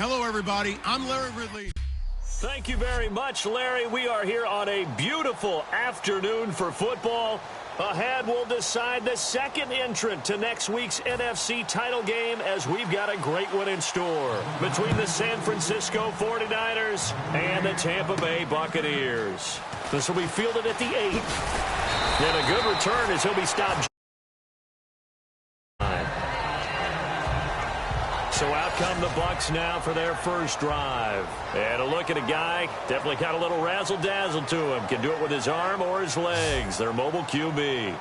Hello, everybody. I'm Larry Ridley. Thank you very much, Larry. We are here on a beautiful afternoon for football. Ahead, we'll decide the second entrant to next week's NFC title game as we've got a great one in store between the San Francisco 49ers and the Tampa Bay Buccaneers. This will be fielded at the 8th. And a good return as he'll be stopped. So out come the Bucs now for their first drive. And a look at a guy, definitely got a little razzle-dazzle to him. Can do it with his arm or his legs. Their mobile QB.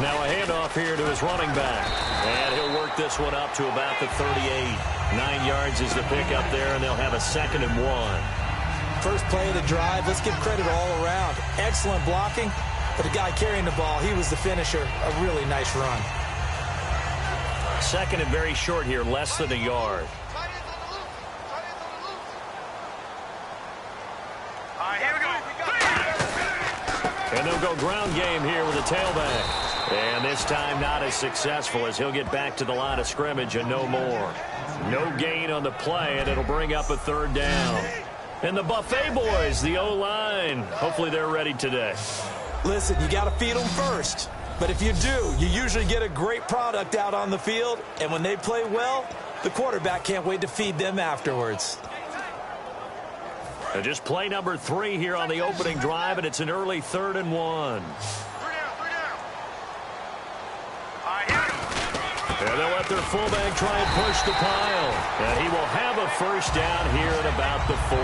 Now a handoff here to his running back. And he'll work this one up to about the 38. 9 yards is the pickup there, and they'll have a 2nd and 1. First play of the drive, let's give credit all around. Excellent blocking, but the guy carrying the ball, he was the finisher. A really nice run. 2nd and very short here, less than a yard. And they'll go ground game here with a tailback. And this time not as successful as he'll get back to the line of scrimmage and no more. No gain on the play, and it'll bring up a 3rd down. And the Buffet boys, the O-line, hopefully they're ready today. Listen, you got to feed them first. But if you do, you usually get a great product out on the field. And when they play well, the quarterback can't wait to feed them afterwards. And just play number 3 here on the opening drive, and it's an early 3rd and 1. And they'll let their fullback try and push the pile. And he will have a first down here at about the 40.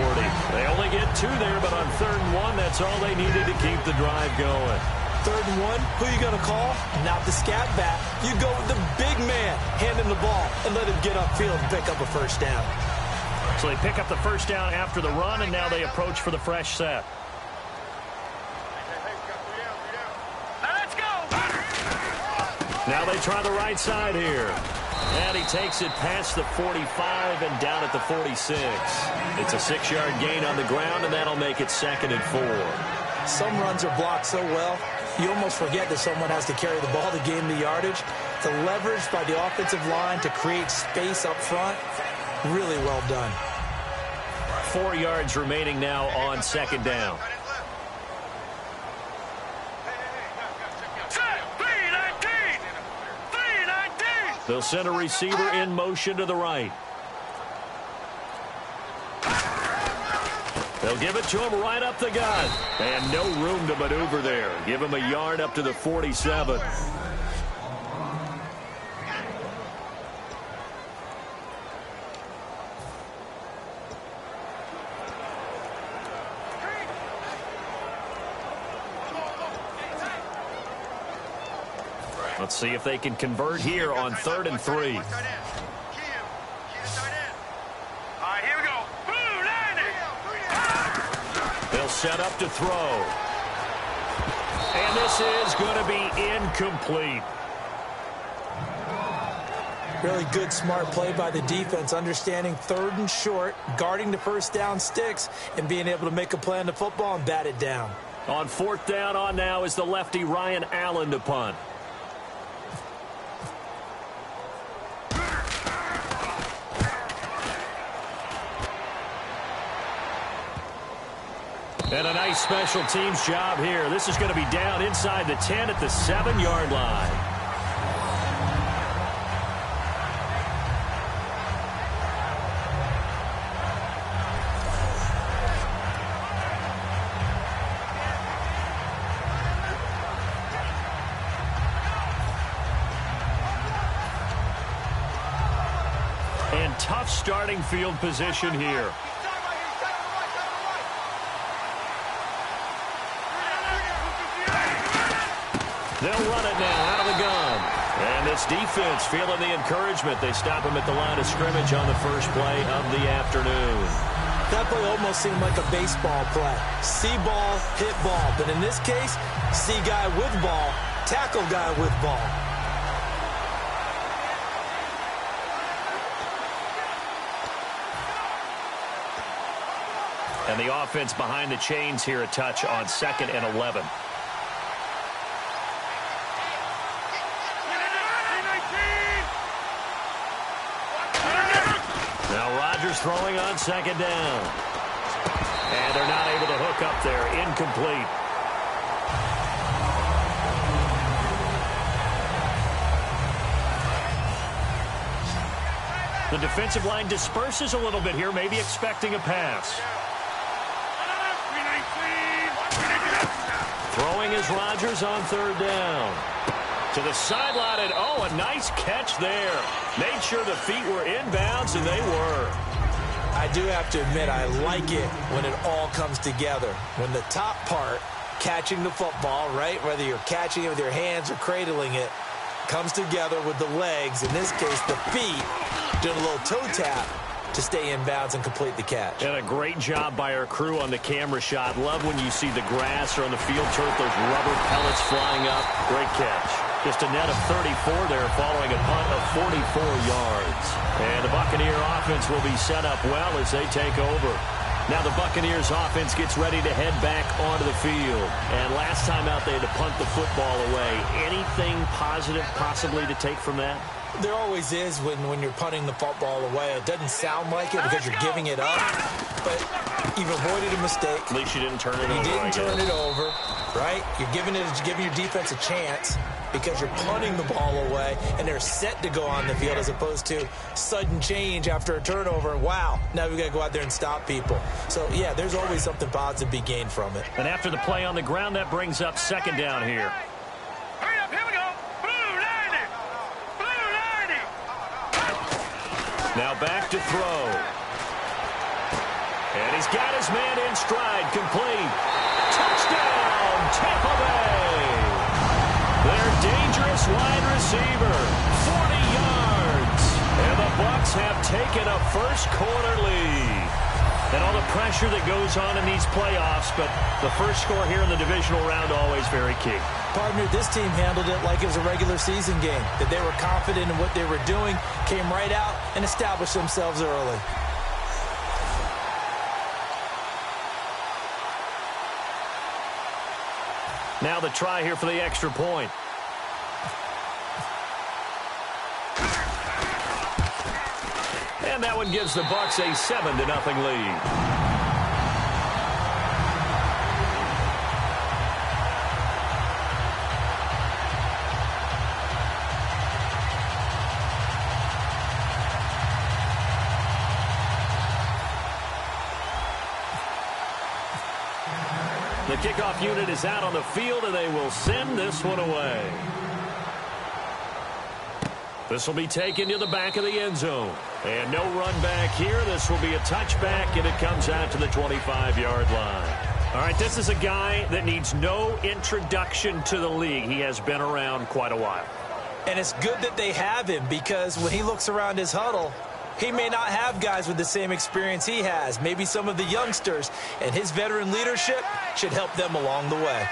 They only get 2 there, but on 3rd and 1, that's all they needed to keep the drive going. 3rd and 1, who you going to call? Not the scat back. You go with the big man handing the ball and let him get upfield and pick up a first down. So they pick up the first down after the run, and now they approach for the fresh set. Now they try the right side here. And he takes it past the 45 and down at the 46. It's a 6-yard gain on the ground, and that'll make it 2nd and 4. Some runs are blocked so well, you almost forget that someone has to carry the ball to gain the yardage. The leverage by the offensive line to create space up front, really well done. 4 yards remaining now on 2nd down. They'll send a receiver in motion to the right. They'll give it to him right up the gut. And no room to maneuver there. Give him a yard up to the 47. Let's see if they can convert here on 3rd and 3. They'll set up to throw. And this is going to be incomplete. Really good, smart play by the defense, understanding 3rd and short, guarding the first down sticks, and being able to make a play on the football and bat it down. On 4th down on now is the lefty Ryan Allen to punt. And a nice special teams job here. This is going to be down inside the 10 at the 7-yard line. And tough starting field position here. They'll run it now out of the gun. And this defense feeling the encouragement. They stop him at the line of scrimmage on the first play of the afternoon. That play almost seemed like a baseball play. See ball, hit ball. But in this case, see guy with ball, tackle guy with ball. And the offense behind the chains here a touch on 2nd and 11. Now Rodgers throwing on 2nd down. And they're not able to hook up there. Incomplete. The defensive line disperses a little bit here, maybe expecting a pass. Throwing is Rodgers on 3rd down. To the sideline, and oh, a nice catch there. Made sure the feet were inbounds, and they were. I do have to admit, I like it when it all comes together. When the top part, catching the football, right, whether you're catching it with your hands or cradling it, comes together with the legs, in this case the feet, doing a little toe tap to stay in bounds and complete the catch. And a great job by our crew on the camera shot. Love when you see the grass or on the field turf, those rubber pellets flying up. Great catch. Just a net of 34 there following a punt of 44 yards. And the Buccaneer offense will be set up well as they take over. Now the Buccaneers offense gets ready to head back onto the field. And last time out they had to punt the football away. Anything positive possibly to take from that? There always is when you're punting the football away. It doesn't sound like it because you're giving it up, but you've avoided a mistake. At least you didn't turn it over. You didn't turn it over, right? You're giving your defense a chance because you're punting the ball away, and they're set to go on the field as opposed to sudden change after a turnover. And wow, now we've got to go out there and stop people. So, yeah, there's always something positive to be gained from it. And after the play on the ground, that brings up 2nd down here. Hurry up, here we go. Blue 90. Blue 90. Now back to throw. And he's got his man in stride, complete. Touchdown, Tampa Bay. Their dangerous wide receiver, 40 yards. And the Bucs have taken a first-quarter lead. And all the pressure that goes on in these playoffs, but the first score here in the divisional round always very key. Partner, this team handled it like it was a regular season game, that they were confident in what they were doing, came right out and established themselves early. Now the try here for the extra point. And that one gives the Bucs a 7-0 lead. The kickoff unit is out on the field, and they will send this one away. This will be taken to the back of the end zone. And no run back here. This will be a touchback, and it comes out to the 25-yard line. All right, this is a guy that needs no introduction to the league. He has been around quite a while. And it's good that they have him, because when he looks around his huddle, he may not have guys with the same experience he has, maybe some of the youngsters, and his veteran leadership should help them along the way.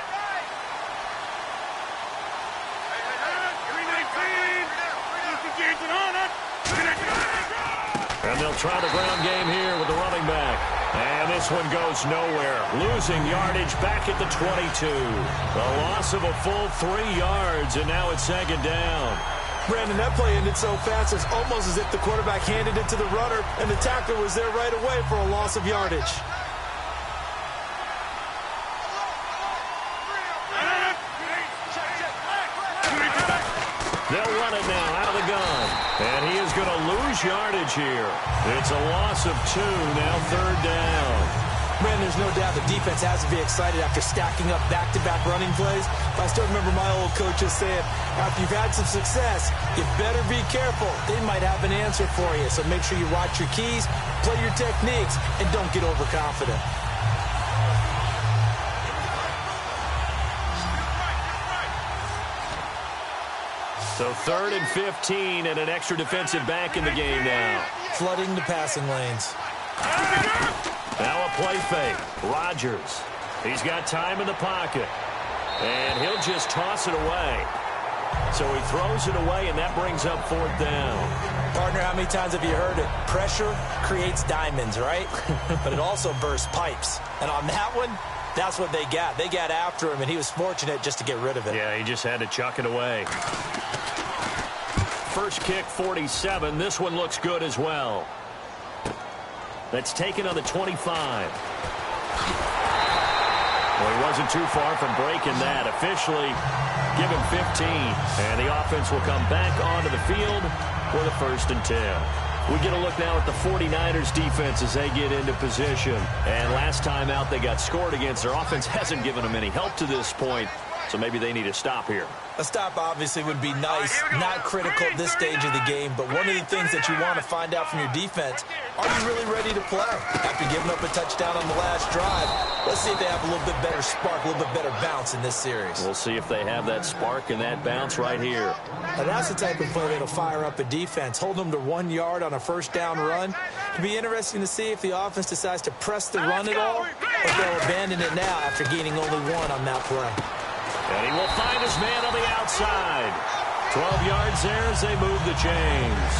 And they'll try the ground game here with the running back. And this one goes nowhere. Losing yardage back at the 22. The loss of a full 3 yards, and now it's 2nd down. Brandon, that play ended so fast, it's almost as if the quarterback handed it to the runner, and the tackler was there right away for a loss of yardage. They'll run it now out of the gun. And he is going to lose yardage here. It's a loss of 2, now 3rd down. Man, there's no doubt the defense has to be excited after stacking up back-to-back running plays. But I still remember my old coaches saying, after you've had some success, you better be careful. They might have an answer for you. So make sure you watch your keys, play your techniques, and don't get overconfident. So 3rd and 15 and an extra defensive back in the game now. Flooding the passing lanes. Now a play fake. Rodgers. He's got time in the pocket. And he'll just toss it away. So he throws it away, and that brings up 4th down. Partner, how many times have you heard it? Pressure creates diamonds, right? But it also bursts pipes. And on that one, that's what they got. They got after him, and he was fortunate just to get rid of it. Yeah, he just had to chuck it away. First kick, 47. This one looks good as well. That's taken on the 25. Well, he wasn't too far from breaking that. Officially, give him 15. And the offense will come back onto the field with a 1st and 10. We get a look now at the 49ers defense as they get into position. And last time out they got scored against, their offense hasn't given them any help to this point. So maybe they need a stop here. A stop obviously would be nice, not critical at this stage of the game, but one of the things that you want to find out from your defense, are you really ready to play? After giving up a touchdown on the last drive, let's see if they have a little bit better spark, a little bit better bounce in this series. We'll see if they have that spark and that bounce right here. And that's the type of play that'll fire up a defense. Hold them to 1 yard on a 1st down run. It'll be interesting to see if the offense decides to press the run at all, or if they'll abandon it now after gaining only 1 on that play. And he will find his man on the outside. 12 yards there as they move the chains.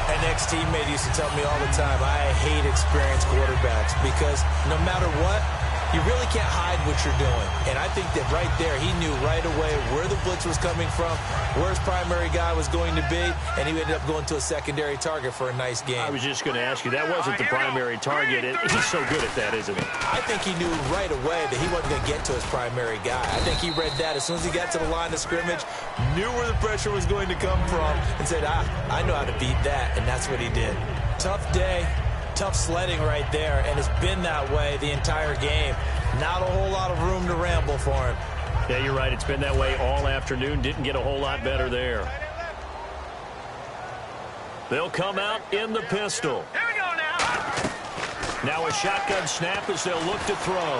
An ex-teammate used to tell me all the time, I hate experienced quarterbacks because no matter what, you really can't hide what you're doing. And I think that right there, he knew right away where the blitz was coming from, where his primary guy was going to be, and he ended up going to a secondary target for a nice game. I was just going to ask you, that wasn't the primary target. He's so good at that, isn't he? I think he knew right away that he wasn't going to get to his primary guy. I think he read that as soon as he got to the line of scrimmage, knew where the pressure was going to come from, and said, I know how to beat that, and that's what he did. Tough day. Tough sledding right there, and it's been that way the entire game. Not a whole lot of room to ramble for him. Yeah, you're right. It's been that way all afternoon. Didn't get a whole lot better there. They'll come out in the pistol. Here we go now. Now a shotgun snap as they'll look to throw.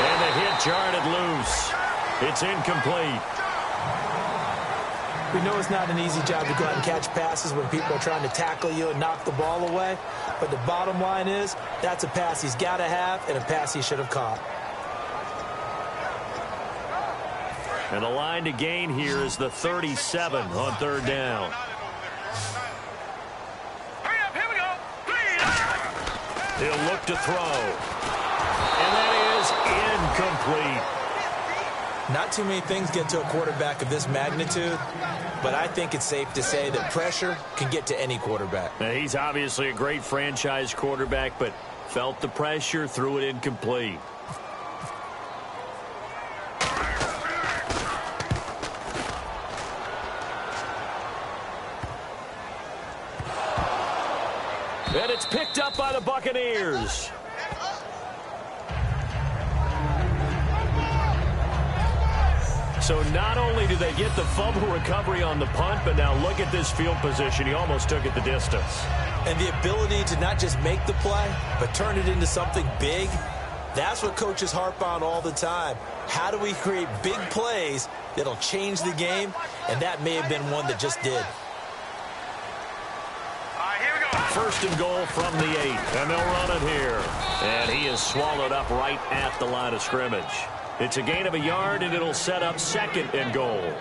And the hit jarred it loose. It's incomplete. We know it's not an easy job to go out and catch passes when people are trying to tackle you and knock the ball away. But the bottom line is, that's a pass he's got to have and a pass he should have caught. And the line to gain here is the 37 on 3rd down. Hurry up, here we go. He'll look to throw. And that is incomplete. Not too many things get to a quarterback of this magnitude, but I think it's safe to say that pressure can get to any quarterback. Now, he's obviously a great franchise quarterback, but felt the pressure, threw it incomplete. And it's picked up by the Buccaneers. So not only do they get the fumble recovery on the punt, but now look at this field position. He almost took it the distance. And the ability to not just make the play, but turn it into something big, that's what coaches harp on all the time. How do we create big plays that'll change the game? And that may have been one that just did. All right, here we go. 1st and goal from the 8, and they'll run it here. And he is swallowed up right at the line of scrimmage. It's a gain of a yard, and it'll set up 2nd and goal.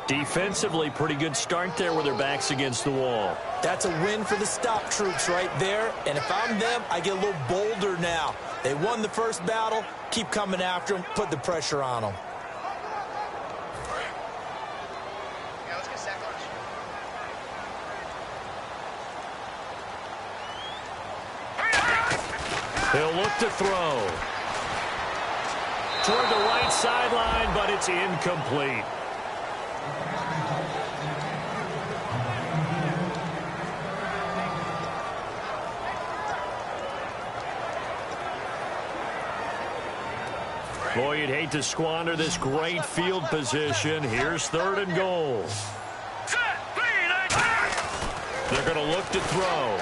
Defensively, pretty good start there with their backs against the wall. That's a win for the stop troops right there. And if I'm them, I get a little bolder now. They won the first battle. Keep coming after them. Put the pressure on them. Yeah, let's get sack lunch. He'll look to throw. Toward the right sideline, but it's incomplete. Boy, you'd hate to squander this great field position. Here's 3rd and goal. They're going to look to throw.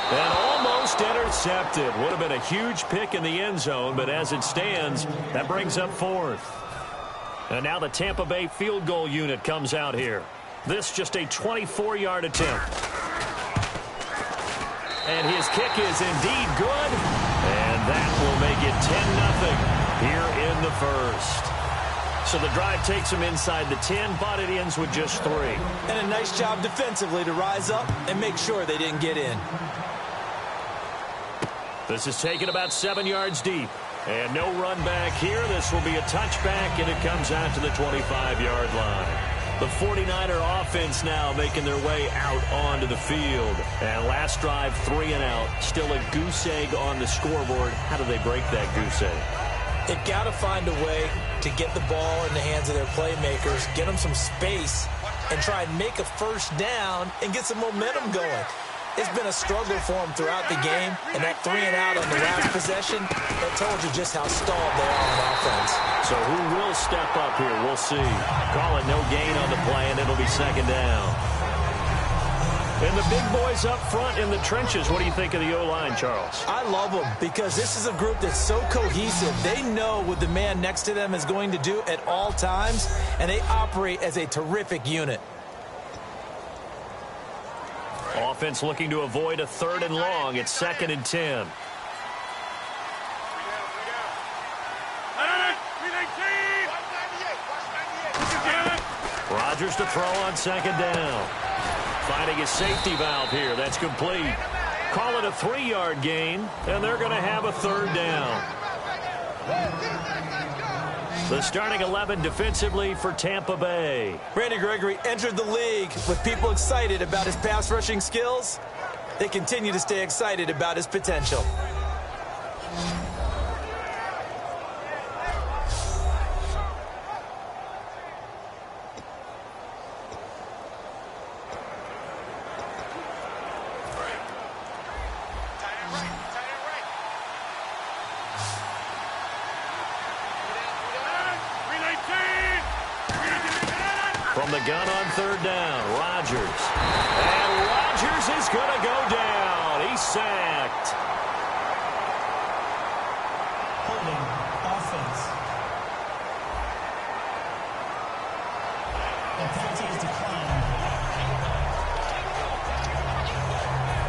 And almost intercepted. Would have been a huge pick in the end zone, but as it stands, that brings up 4th. And now the Tampa Bay field goal unit comes out here. This just a 24-yard attempt. And his kick is indeed good. And that will make it 10-0 here in the first. So the drive takes them inside the 10, but it ends with just 3. And a nice job defensively to rise up and make sure they didn't get in. This is taken about 7 yards deep. And no run back here. This will be a touchback, and it comes out to the 25-yard line. The 49er offense now making their way out onto the field. And last drive, 3 and out. Still a goose egg on the scoreboard. How do they break that goose egg? They've got to find a way to get the ball in the hands of their playmakers, get them some space, and try and make a first down and get some momentum going. It's been a struggle for them throughout the game, and that 3 and out on the last possession, that told you just how stalled they are on offense. So who will step up here? We'll see. Call it no gain on the play, and it'll be second down. And the big boys up front in the trenches. What do you think of the O-line, Charles? I love them because this is a group that's so cohesive. They know what the man next to them is going to do at all times, and they operate as a terrific unit. Offense looking to avoid a 3rd and long. It's 2nd and 10. Rodgers to throw on 2nd down. Finding his safety valve here. That's complete. Call it a 3-yard gain, and they're going to have a 3rd down. The starting 11 defensively for Tampa Bay. Randy Gregory entered the league with people excited about his pass rushing skills. They continue to stay excited about his potential. From the gun on 3rd down, Rodgers. And Rodgers is going to go down. He's sacked. Holding offense. The penalty is declined.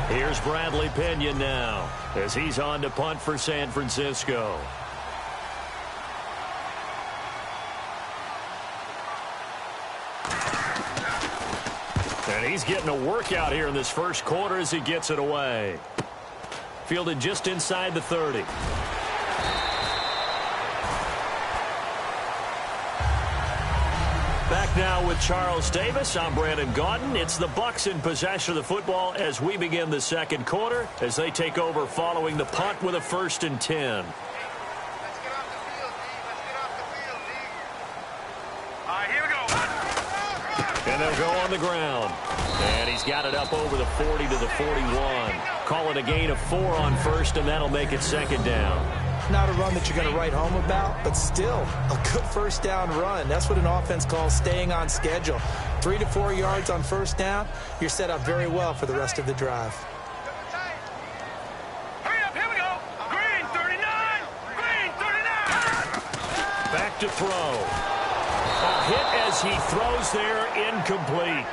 Here's Bradley Pinion now as he's on to punt for San Francisco. And he's getting a workout here in this first quarter as he gets it away. Fielded just inside the 30. Back now with Charles Davis. I'm Brandon Gaudin. It's the Bucs in possession of the football as we begin the second quarter as they take over following the punt with a 1st and 10. And they'll go on the ground. And he's got it up over the 40 to the 41. Call it a gain of 4 on 1st, and that'll make it 2nd down. Not a run that you're going to write home about, but still a good 1st down run. That's what an offense calls staying on schedule. 3 to 4 yards on 1st down, you're set up very well for the rest of the drive. Hurry up, here we go. Green 39. Green 39. Back to throw. A hit as he throws there, incomplete.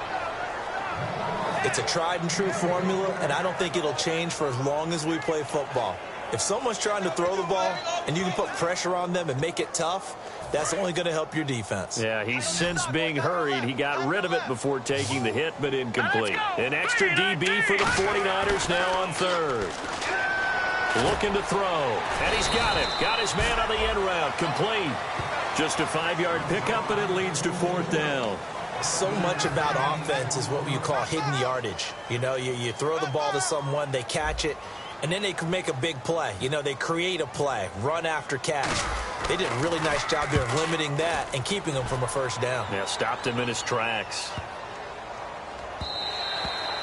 It's a tried and true formula, and I don't think it'll change for as long as we play football. If someone's trying to throw the ball and you can put pressure on them and make it tough, that's only going to help your defense. Yeah, he's since being hurried. He got rid of it before taking the hit, but incomplete. An extra DB for the 49ers now on 3rd. Looking to throw, and he's got it. Got his man on the end route, complete. Just a 5-yard pickup, and it leads to 4th down. So much about offense is what you call hidden yardage. You know, you throw the ball to someone, they catch it, and then they can make a big play. You know, they create a play, run after catch. They did a really nice job there of limiting that and keeping him from a 1st down. Yeah, stopped him in his tracks.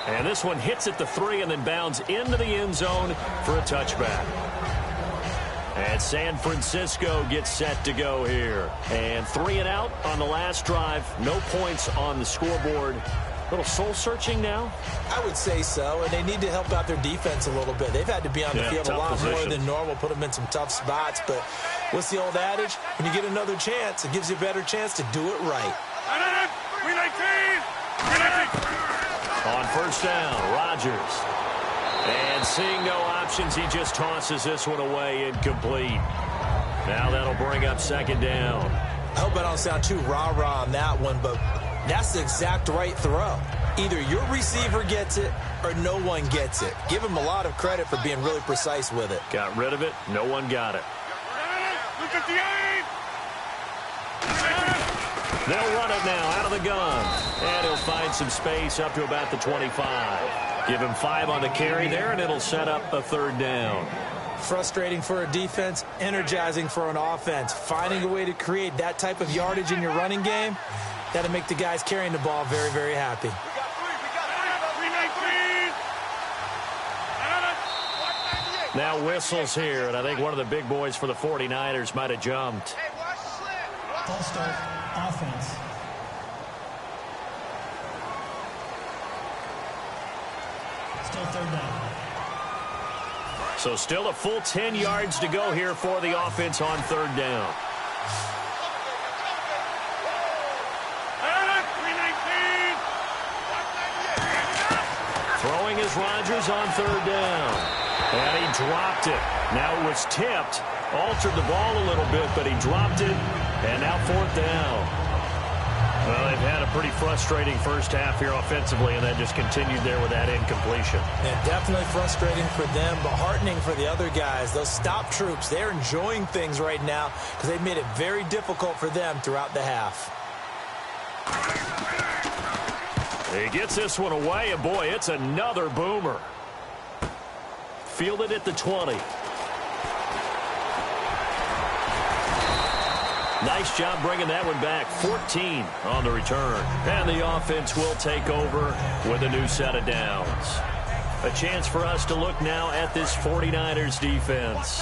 And this one hits at the 3 and then bounds into the end zone for a touchback. And San Francisco gets set to go here. And 3 and out on the last drive. No points on the scoreboard. A little soul-searching now? I would say so, and they need to help out their defense a little bit. They've had to be on the field a lot more than normal, put them in some tough spots. But what's the old adage? When you get another chance, it gives you a better chance to do it right. On 1st down, Rodgers. And seeing no options, he just tosses this one away, incomplete. Now that'll bring up 2nd down. I hope I don't sound too rah-rah on that one, but that's the exact right throw. Either your receiver gets it or no one gets it. Give him a lot of credit for being really precise with it. Got rid of it. No one got it. Look at the aim! They'll run it now out of the gun. And he'll find some space up to about the 25. Give him 5 on the carry there, and it'll set up a 3rd down. Frustrating for a defense, energizing for an offense. Finding a way to create that type of yardage in your running game, that'll make the guys carrying the ball very, very happy. Now whistles here, and I think one of the big boys for the 49ers might have jumped. False start, offense. Still 3rd down. So still a full 10 yards to go here for the offense on 3rd down. Throwing is Rodgers on 3rd down. And he dropped it. Now it was tipped. Altered the ball a little bit, but he dropped it. And now 4th down. Well, they've had a pretty frustrating first half here offensively, and then just continued there with that incompletion. Yeah, definitely frustrating for them, but heartening for the other guys. Those stop troops, they're enjoying things right now because they've made it very difficult for them throughout the half. He gets this one away, and boy, it's another boomer. Fielded at the 20. Nice job bringing that one back. 14 on the return. And the offense will take over with a new set of downs. A chance for us to look now at this 49ers defense.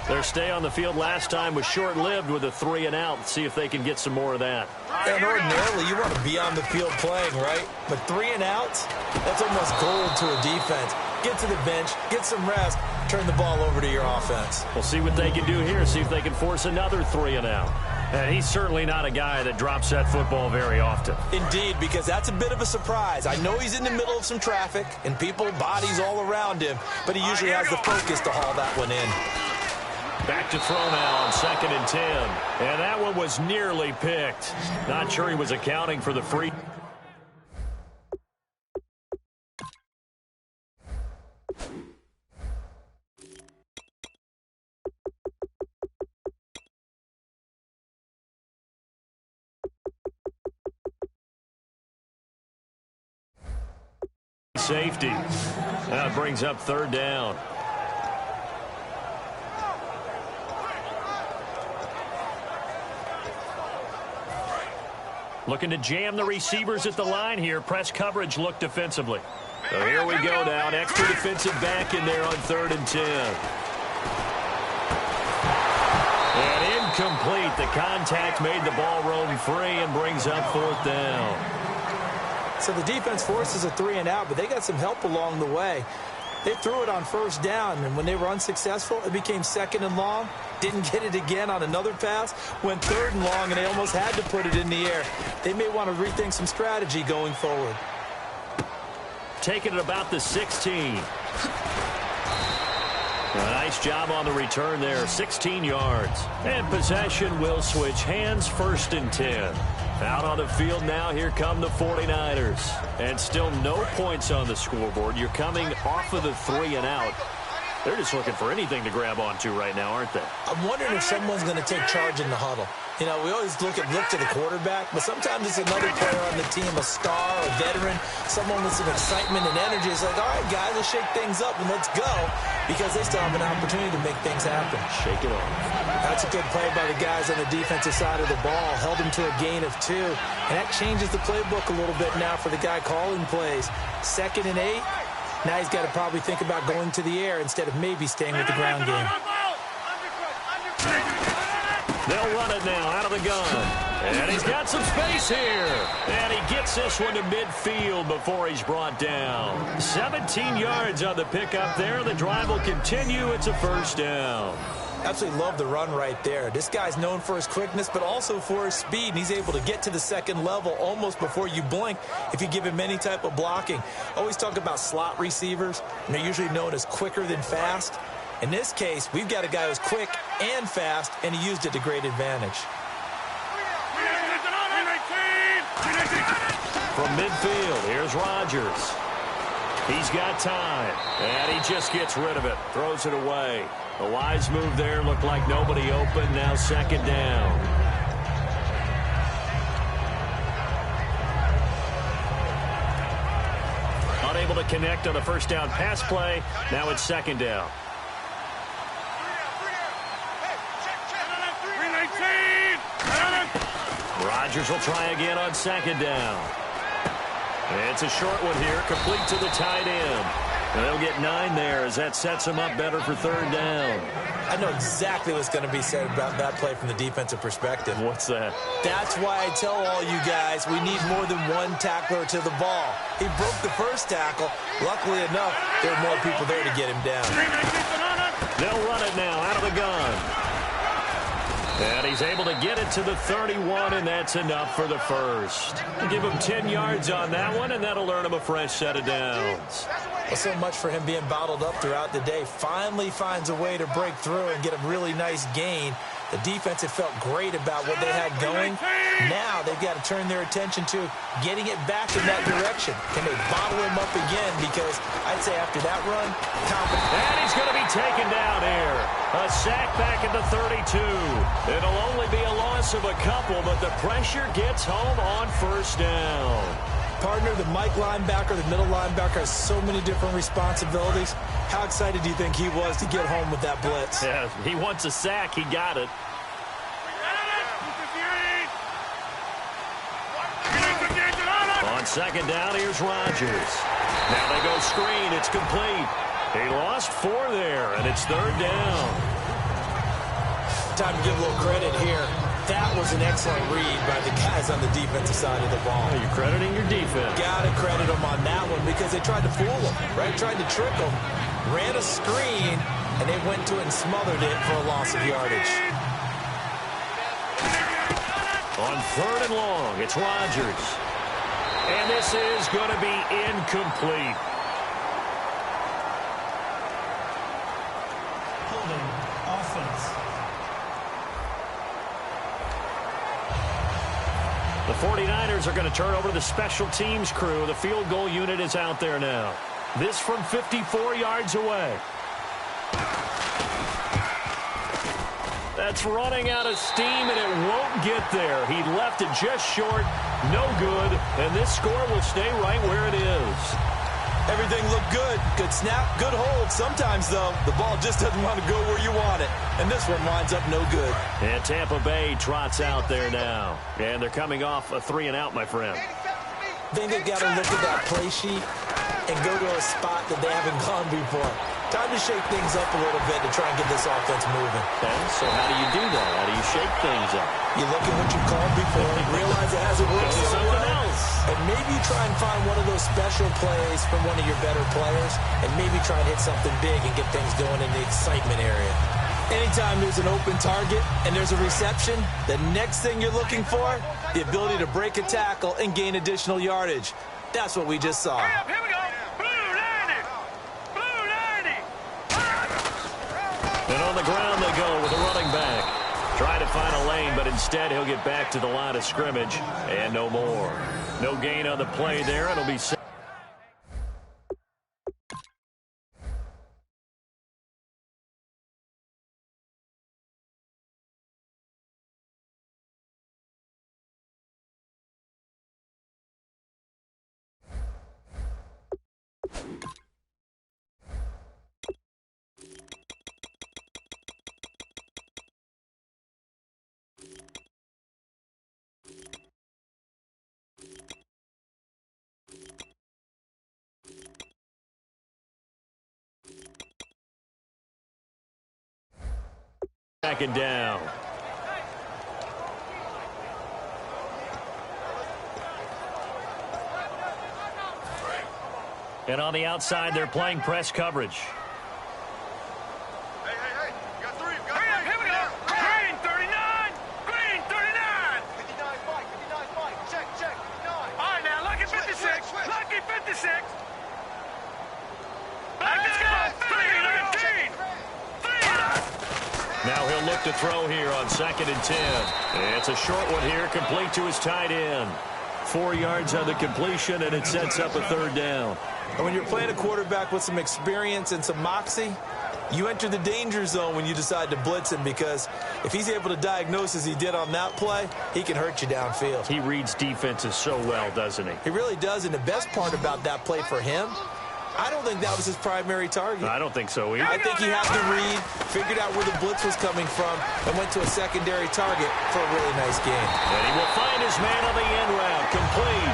Their stay on the field last time was short-lived with a 3-and-out. See if they can get some more of that. And ordinarily, you want to be on the field playing, right? But 3-and-outs, that's almost gold to a defense. Get to the bench, get some rest, turn the ball over to your offense. We'll see what they can do here, see if they can force another 3-and-out. And he's certainly not a guy that drops that football very often. Indeed, because that's a bit of a surprise. I know he's in the middle of some traffic and people, bodies all around him, but he usually has the focus to haul that one in. Back to throw now on 2nd and 10. And that one was nearly picked. Not sure he was accounting for the free. Safety. That brings up 3rd down. Looking to jam the receivers at the line here. Press coverage look defensively. So here we go now. An extra defensive back in there on 3rd and 10. And incomplete. The contact made the ball roam free and brings up 4th down. So the defense forces a 3-and-out, but they got some help along the way. They threw it on 1st down, and when they were unsuccessful, it became 2nd and long. Didn't get it again on another pass. Went 3rd and long, and they almost had to put it in the air. They may want to rethink some strategy going forward. Taking it about the 16. A nice job on the return there. 16 yards. And possession will switch hands. 1st and 10. Out on the field now, here come the 49ers. And still no points on the scoreboard. You're coming off of the 3-and-out. They're just looking for anything to grab onto right now, aren't they? I'm wondering if someone's going to take charge in the huddle. You know, we always look to the quarterback, but sometimes it's another player on the team, a star, a veteran, someone with some excitement and energy. It's like, all right, guys, let's shake things up and let's go, because they still have an opportunity to make things happen. Shake it off. That's a good play by the guys on the defensive side of the ball. Held him to a gain of 2. And that changes the playbook a little bit now for the guy calling plays. 2nd and 8. Now he's got to probably think about going to the air instead of maybe staying with the ground game. They'll run it now out of the gun. And he's got some space here. And he gets this one to midfield before he's brought down. 17 yards on the pickup there. The drive will continue. It's a 1st down. Absolutely love the run right there. This guy's known for his quickness, but also for his speed. And he's able to get to the 2nd level almost before you blink if you give him any type of blocking. Always talk about slot receivers, and they're usually known as quicker than fast. In this case, we've got a guy who's quick and fast, and he used it to great advantage. From midfield, here's Rodgers. He's got time, and he just gets rid of it, throws it away. A wise move there, looked like nobody open, now second down. Unable to connect on the first down pass play, now it's second down. Rodgers will try again on second down. It's a short one here, complete to the tight end. And they'll get 9 there as that sets them up better for third down. I know exactly what's going to be said about that play from the defensive perspective. What's that? That's why I tell all you guys we need more than one tackler to the ball. He broke the first tackle. Luckily enough, there are more people there to get him down. They'll run it now out of the gun. And he's able to get it to the 31, and that's enough for the first. Give him 10 yards on that one, and that'll earn him a fresh set of downs. Well, so much for him being bottled up throughout the day. Finally finds a way to break through and get a really nice gain. The defense had felt great about what they had going. Now they've got to turn their attention to getting it back in that direction. Can they bottle him up again? Because I'd say after that run, confident. And he's going to be taken down here. A sack back at the 32. It'll only be a loss of a couple, but the pressure gets home on first down. Partner, the Mike linebacker, the middle linebacker, has so many different responsibilities. How excited do you think he was to get home with that blitz? Yeah, he wants a sack. He got it. On second down, here's Rodgers. Now they go screen. It's complete. He lost 4 there, and it's third down. Time to give a little credit here. That was an excellent read by the guys on the defensive side of the ball. You're crediting your defense. Got to credit them on that one because they tried to fool him, right? Tried to trick him. Ran a screen, and they went to it and smothered it for a loss of yardage. On third and long, it's Rodgers. And this is going to be incomplete. Holding offense. The 49ers are going to turn over to the special teams crew. The field goal unit is out there now. This from 54 yards away. That's running out of steam, and it won't get there. He left it just short. No good. And this score will stay right where it is. Everything looked good. Good snap, good hold. Sometimes, though, the ball just doesn't want to go where you want it. And this one winds up no good. And Tampa Bay trots out there now. And they're coming off a 3-and-out, my friend. I think they've got to look at that play sheet and go to a spot that they haven't gone before. Time to shake things up a little bit to try and get this offense moving. Okay, so how do you do that? How do you shake things up? You look at what you've called before and realize it hasn't worked Go to so something well. else. And maybe try and find one of those special plays from one of your better players and maybe try and hit something big and get things going in the excitement area. Anytime there's an open target and there's a reception, the next thing you're looking for, the ability to break a tackle and gain additional yardage. That's what we just saw. Here we go. Blue 90. Blue 90. And on the ground they go with a running back. Trying to find a lane, but instead he'll get back to the line of scrimmage and no more. No gain on the play there. It'll be second down. And on the outside, they're playing press coverage. Hey. You got 3. Here we go. Green 39. Green 39. 59 Mike. Check. 59. All right, now, lucky 56. Lucky 56. Let's go. 319. Now he'll look to throw here on 2nd and 10. It's a short one here, complete to his tight end. 4 yards on the completion, and it sets up a third down. And when you're playing a quarterback with some experience and some moxie, you enter the danger zone when you decide to blitz him, because if he's able to diagnose as he did on that play, he can hurt you downfield. He reads defenses so well, doesn't he? He really does, and the best part about that play for him, I don't think that was his primary target. I don't think so either. I think he had to read, figured out where the blitz was coming from, and went to a secondary target for a really nice game. And he will find his man on the end route. Complete.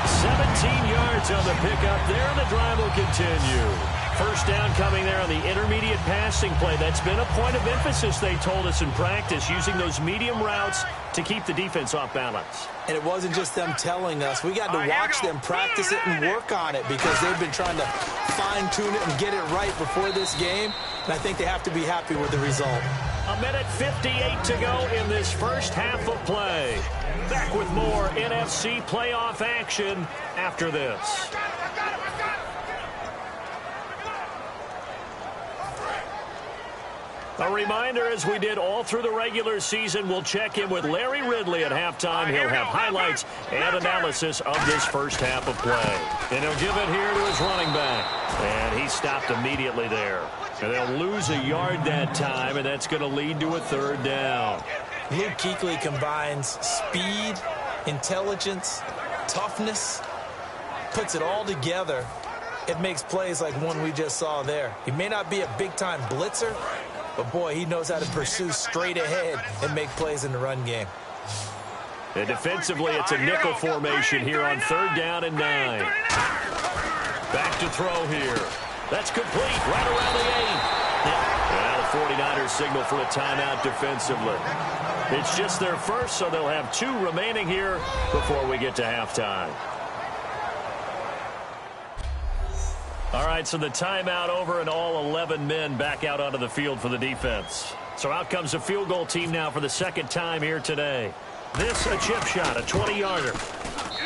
17 yards on the pickup there, and the drive will continue. First down coming there on the intermediate passing play. That's been a point of emphasis, they told us in practice, using those medium routes to keep the defense off balance. And it wasn't just them telling us. We got to watch them practice it and work on it, because they've been trying to fine-tune it and get it right before this game. And I think they have to be happy with the result. A minute 58 to go in this first half of play. Back with more NFC playoff action after this. A reminder, as we did all through the regular season, we'll check in with Larry Ridley at halftime. He'll have highlights and analysis of this first half of play. And he'll give it here to his running back. And he stopped immediately there. And they'll lose a yard that time, and that's going to lead to a third down. Luke Kuechly combines speed, intelligence, toughness, puts it all together. It makes plays like one we just saw there. He may not be a big-time blitzer, but, boy, he knows how to pursue straight ahead and make plays in the run game. And defensively, it's a nickel formation here on third down and 9. Back to throw here. That's complete right around the 8. And now the 49ers signal for a timeout defensively. It's just their first, so they'll have 2 remaining here before we get to halftime. All right, so the timeout over, and all 11 men back out onto the field for the defense. So out comes a field goal team now for the second time here today. This a chip shot, a 20-yarder.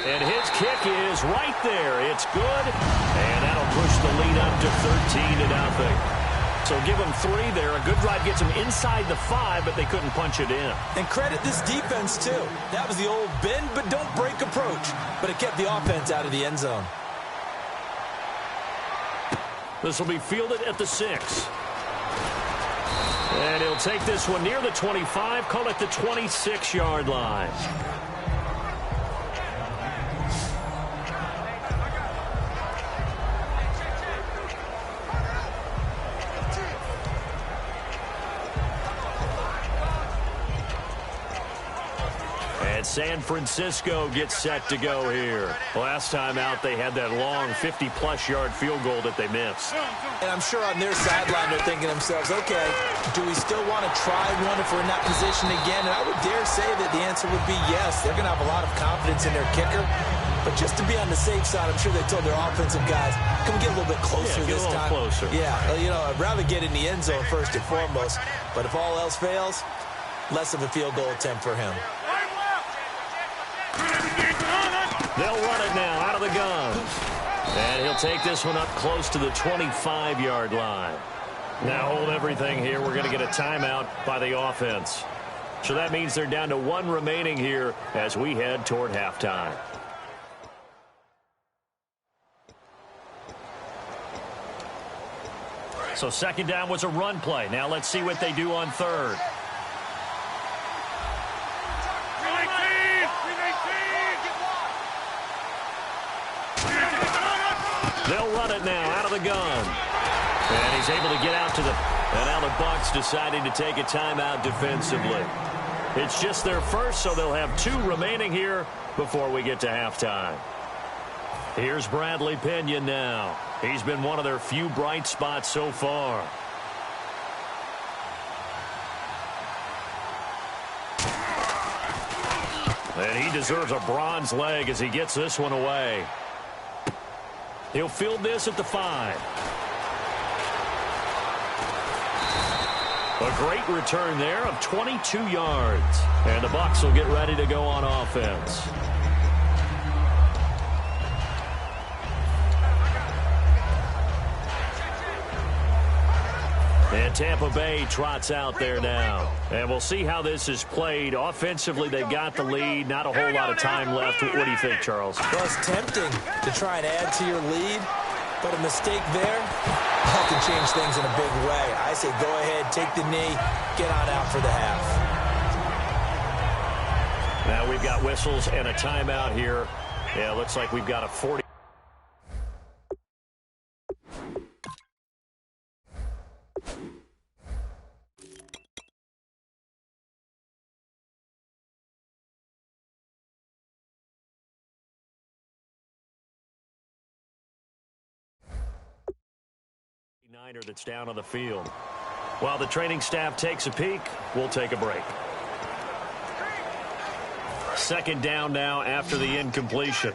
And his kick is right there. It's good, and that'll push the lead up to 13-0. So give them 3 there. A good drive gets them inside the 5, but they couldn't punch it in. And credit this defense, too. That was the old bend but don't break approach, but it kept the offense out of the end zone. This will be fielded at the 6. And he'll take this one near the 25, call it the 26-yard line. San Francisco gets set to go here. Last time out, they had that long 50-plus yard field goal that they missed. And I'm sure on their sideline, they're thinking to themselves, okay, do we still want to try one if we're in that position again? And I would dare say that the answer would be yes. They're going to have a lot of confidence in their kicker. But just to be on the safe side, I'm sure they told their offensive guys, come get a little bit closer this time. Closer. Yeah, you know, I'd rather get in the end zone first and foremost. But if all else fails, less of a field goal attempt for him. They'll run it now out of the gun. And he'll take this one up close to the 25-yard line. Now hold everything here. We're going to get a timeout by the offense. So that means they're down to 1 remaining here as we head toward halftime. So second down was a run play. Now let's see what they do on third. They'll run it now out of the gun. And he's able to get out to the... And now the Bucs deciding to take a timeout defensively. It's just their first, so they'll have 2 remaining here before we get to halftime. Here's Bradley Pinion now. He's been one of their few bright spots so far. And he deserves a bronze leg as he gets this one away. He'll field this at the 5. A great return there of 22 yards. And the Bucs will get ready to go on offense. And Tampa Bay trots out there now. And we'll see how this is played. Offensively, they've got the lead. Not a whole lot of time left. What do you think, Charles? Well, it's tempting to try and add to your lead, but a mistake there, that can change things in a big way. I say go ahead, take the knee, get on out for the half. Now we've got whistles and a timeout here. Yeah, looks like we've got a 40. That's down on the field. While the training staff takes a peek, we'll take a break. Second down now after the incompletion.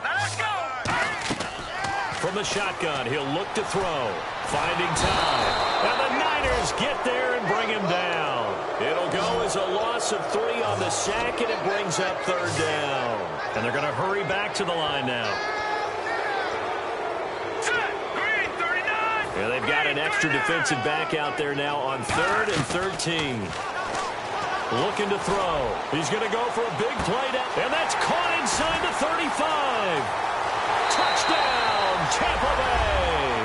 Let's go! From the shotgun, he'll look to throw. Finding time. And the Niners get there and bring him down. It'll go as a loss of 3 on the sack, and it brings up third down. And they're going to hurry back to the line now. Yeah, they've got an extra defensive back out there now on 3rd and 13. Looking to throw. He's going to go for a big play down. And that's caught inside the 35. Touchdown, Tampa Bay.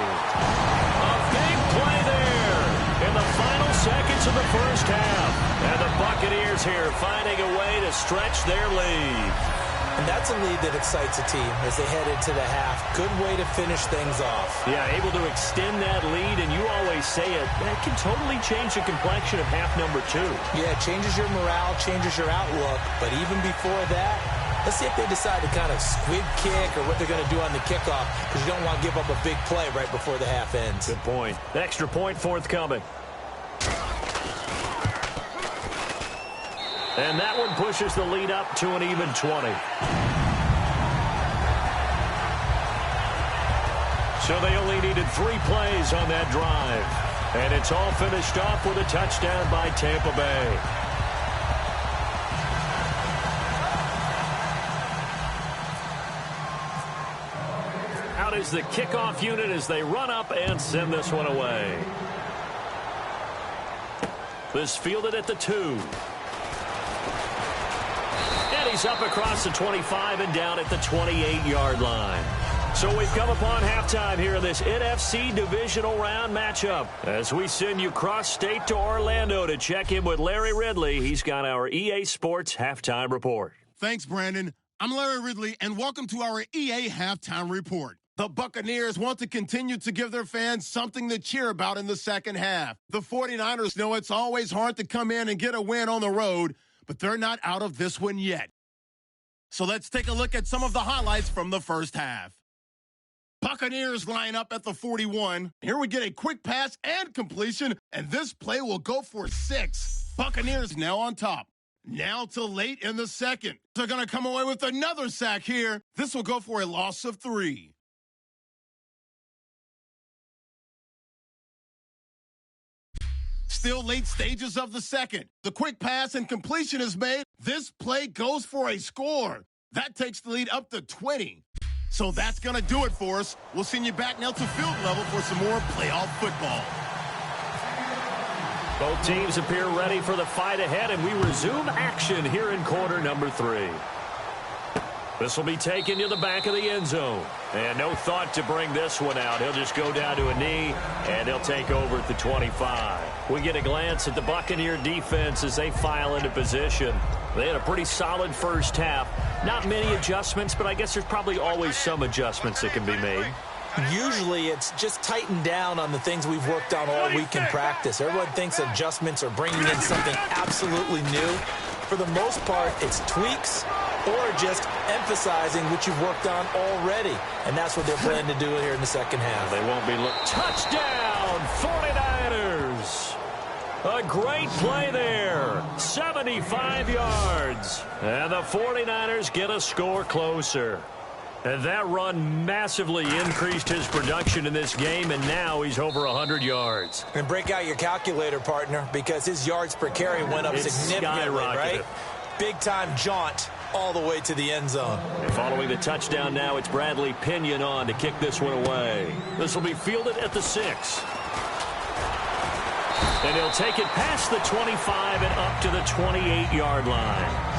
A big play there in the final seconds of the first half. And the Buccaneers here finding a way to stretch their lead. And that's a lead that excites a team as they head into the half. Good way to finish things off. Yeah, able to extend that lead, and you always say it, that can totally change the complexion of half number 2. Yeah, it changes your morale, changes your outlook. But even before that, let's see if they decide to kind of squib kick or what they're going to do on the kickoff, because you don't want to give up a big play right before the half ends. Good point. Extra point forthcoming. And that one pushes the lead up to an even 20. So they only needed 3 plays on that drive. And it's all finished off with a touchdown by Tampa Bay. Out is the kickoff unit as they run up and send this one away. This fielded at the 2. He's up across the 25 and down at the 28-yard line. So we've come upon halftime here in this NFC divisional round matchup as we send you cross-state to Orlando to check in with Larry Ridley. He's got our EA Sports halftime report. Thanks, Brandon. I'm Larry Ridley, and welcome to our EA halftime report. The Buccaneers want to continue to give their fans something to cheer about in the second half. The 49ers know it's always hard to come in and get a win on the road, but they're not out of this one yet. So let's take a look at some of the highlights from the first half. Buccaneers line up at the 41. Here we get a quick pass and completion, and this play will go for 6. Buccaneers now on top. Now to late in the second. They're going to come away with another sack here. This will go for a loss of 3. Still late stages of the second. The quick pass and completion is made. This play goes for a score. That takes the lead up to 20. So that's going to do it for us. We'll send you back now to field level for some more playoff football. Both teams appear ready for the fight ahead, and we resume action here in quarter number 3. This will be taken to the back of the end zone. And no thought to bring this one out. He'll just go down to a knee, and he'll take over at the 25. We get a glance at the Buccaneer defense as they file into position. They had a pretty solid first half. Not many adjustments, but I guess there's probably always some adjustments that can be made. Usually it's just tightened down on the things we've worked on all week in practice. Everyone thinks adjustments are bringing in something absolutely new. For the most part, it's tweaks or just emphasizing what you've worked on already. And that's what they're planning to do here in the second half. They won't be touchdown, 49ers. A great play there. 75 yards. And the 49ers get a score closer. And that run massively increased his production in this game, and now he's over 100 yards. And break out your calculator, partner, because his yards per carry went up significantly, right? Big-time jaunt all the way to the end zone. And following the touchdown now, it's Bradley Pinion on to kick this one away. This will be fielded at the 6. And he'll take it past the 25 and up to the 28-yard line.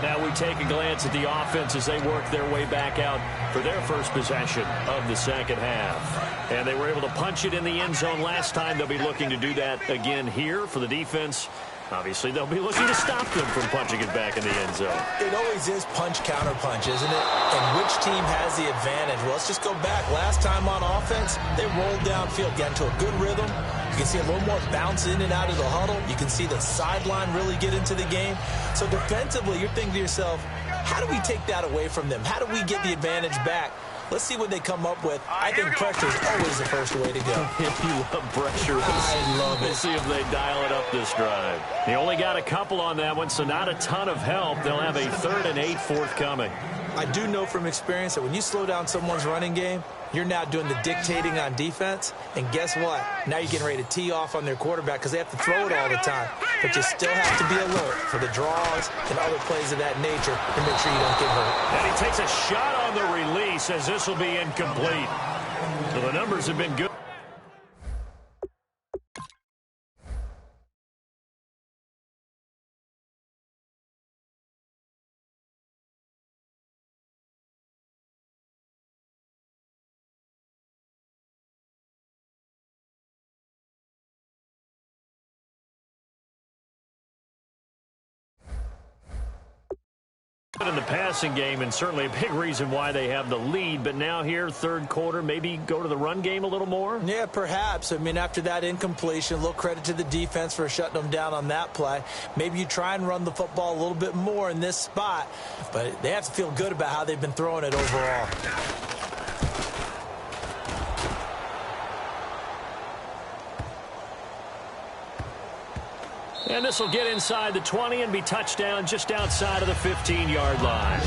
Now we take a glance at the offense as they work their way back out for their first possession of the second half. And they were able to punch it in the end zone last time. They'll be looking to do that again here for the defense. Obviously, they'll be looking to stop them from punching it back in the end zone. It always is punch-counter-punch, isn't it? And which team has the advantage? Well, let's just go back. Last time on offense, they rolled downfield, got into a good rhythm. You can see a little more bounce in and out of the huddle. You can see the sideline really get into the game. So defensively, you're thinking to yourself, how do we take that away from them? How do we get the advantage back? Let's see what they come up with. I think pressure is always the first way to go. If you love pressure, I love it. We'll see if they dial it up this drive. He only got a couple on that one, so not a ton of help. They'll have a 3rd and 8 forthcoming. I do know from experience that when you slow down someone's running game, you're now doing the dictating on defense. And guess what? Now you're getting ready to tee off on their quarterback because they have to throw it all the time. But you still have to be alert for the draws and other plays of that nature to make sure you don't get hurt. And he takes a shot on the release as this will be incomplete. So the numbers have been good. In the passing game, and certainly a big reason why they have the lead. But now here, third quarter, maybe go to the run game a little more? Yeah, perhaps. I mean, after that incompletion, a little credit to the defense for shutting them down on that play. Maybe you try and run the football a little bit more in this spot. But they have to feel good about how they've been throwing it overall. And this will get inside the 20 and be touchdown just outside of the 15-yard line.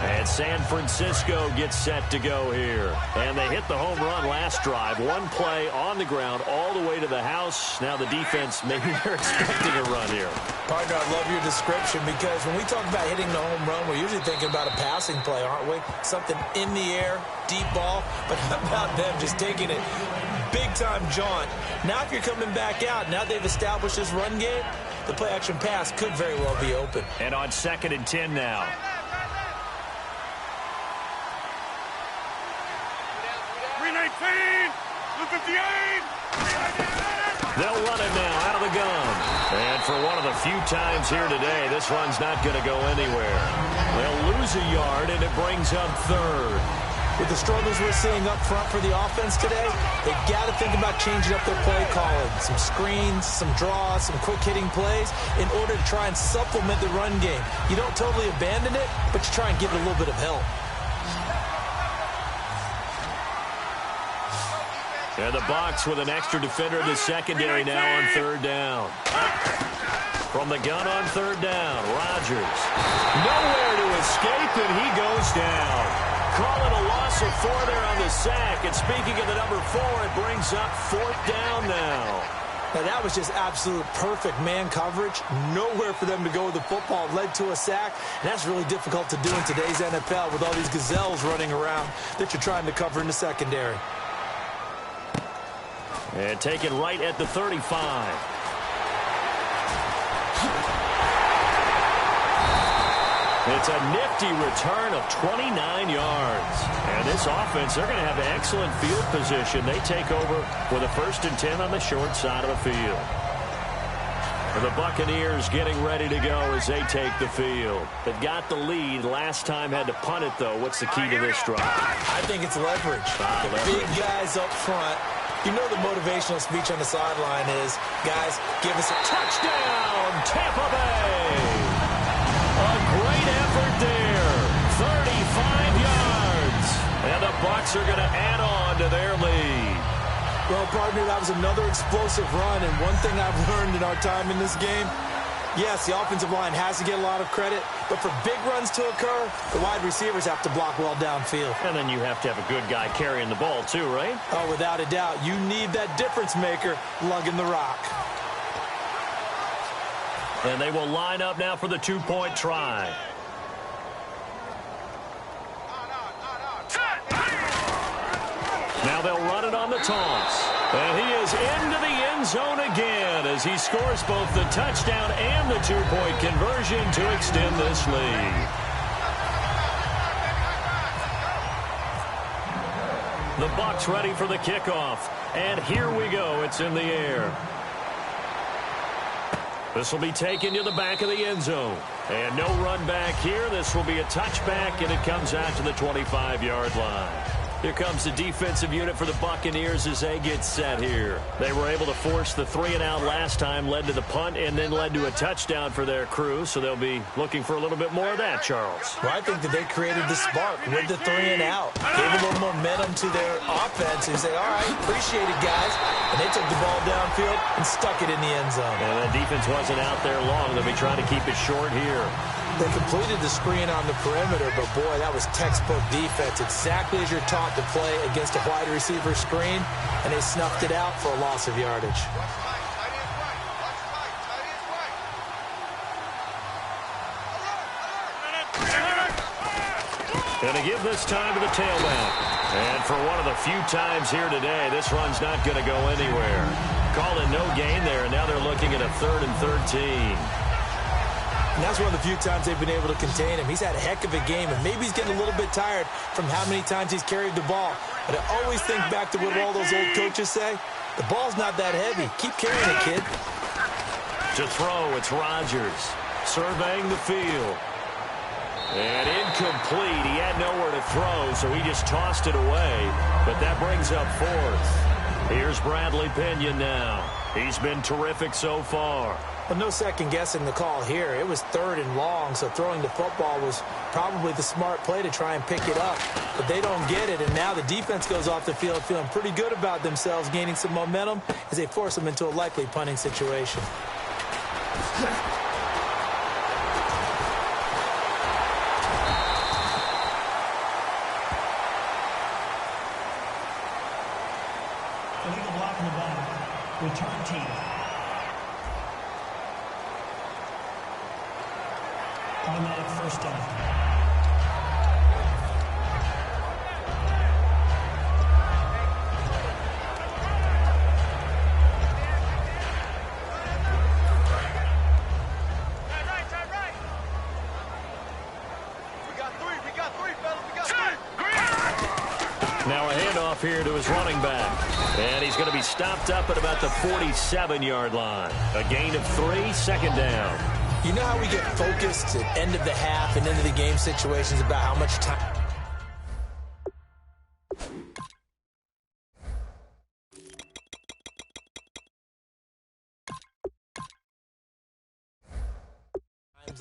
And San Francisco gets set to go here. And they hit the home run last drive. One play on the ground all the way to the house. Now the defense, maybe they're expecting a run here. Partner, I love your description because when we talk about hitting the home run, we're usually thinking about a passing play, aren't we? Something in the air, deep ball. But how about them just taking it big-time jaunt? Now if you're coming back out, now they've established this run game, the play-action pass could very well be open. And on 2nd and 10 now. 319, 258. They'll run it now out of the gun. And for one of the few times here today, this run's not going to go anywhere. They'll lose a yard, and it brings up 3rd. With the struggles we're seeing up front for the offense today, they've got to think about changing up their play calling. Some screens, some draws, some quick-hitting plays in order to try and supplement the run game. You don't totally abandon it, but you try and give it a little bit of help. And the Bucs with an extra defender in the secondary now on 3rd down. From the gun on 3rd down, Rodgers. Nowhere to escape, and he goes down. Calling a loss of 4 there on the sack. And speaking of the number 4, it brings up 4th down now. Now, that was just absolute perfect man coverage. Nowhere for them to go with the football. Led to a sack. And that's really difficult to do in today's NFL with all these gazelles running around that you're trying to cover in the secondary. And taken right at the 35. It's a nifty return of 29 yards. And this offense, they're going to have excellent field position. They take over with a 1st and 10 on the short side of the field. And the Buccaneers getting ready to go as they take the field. They've got the lead. Last time had to punt it, though. What's the key to this drive? I think it's leverage. Big guys up front. You know the motivational speech on the sideline is, guys, give us a touchdown, Tampa Bay. A great effort there. 35 yards. And the Bucs are going to add on to their lead. Well, partner, that was another explosive run. And one thing I've learned in our time in this game, yes, the offensive line has to get a lot of credit. But for big runs to occur, the wide receivers have to block well downfield. And then you have to have a good guy carrying the ball too, right? Oh, without a doubt. You need that difference maker lugging the rock. And they will line up now for the two-point try. Now they'll run it on the toss. And he is into the end zone again as he scores both the touchdown and the two-point conversion to extend this lead. The Bucs ready for the kickoff. And here we go. It's in the air. This will be taken to the back of the end zone. And no run back here. This will be a touchback, and it comes out to the 25-yard line. Here comes the defensive unit for the Buccaneers as they get set here. They were able to force the 3-and-out last time, led to the punt, and then led to a touchdown for their crew. So they'll be looking for a little bit more of that, Charles. Well, I think that they created the spark with the 3-and-out. Gave a little momentum to their offense and say, all right, appreciate it, guys. And they took the ball downfield and stuck it in the end zone. And that defense wasn't out there long. They'll be trying to keep it short here. They completed the screen on the perimeter, but boy, that was textbook defense. Exactly as you're taught to play against a wide receiver screen, and they snuffed it out for a loss of yardage. Going to give this time to the tailback. And for one of the few times here today, this run's not going to go anywhere. Called it no gain there, and now they're looking at a 3rd and 13. And that's one of the few times they've been able to contain him. He's had a heck of a game, and maybe he's getting a little bit tired from how many times he's carried the ball. But I always think back to what all those old coaches say. The ball's not that heavy. Keep carrying it, kid. To throw, it's Rodgers surveying the field. And incomplete. He had nowhere to throw, so he just tossed it away. But that brings up 4th. Here's Bradley Pinion now. He's been terrific so far. Well, no second guessing the call here. It was 3rd and long, so throwing the football was probably the smart play to try and pick it up. But they don't get it, and now the defense goes off the field feeling pretty good about themselves, gaining some momentum as they force them into a likely punting situation. Illegal block in the back. Return team. Automatic first down. Now a handoff here to his running back. And he's going to be stopped up at about the 47-yard line. A gain of 3, 2nd down. You know how we get focused at end of the half and into the game situations about how much time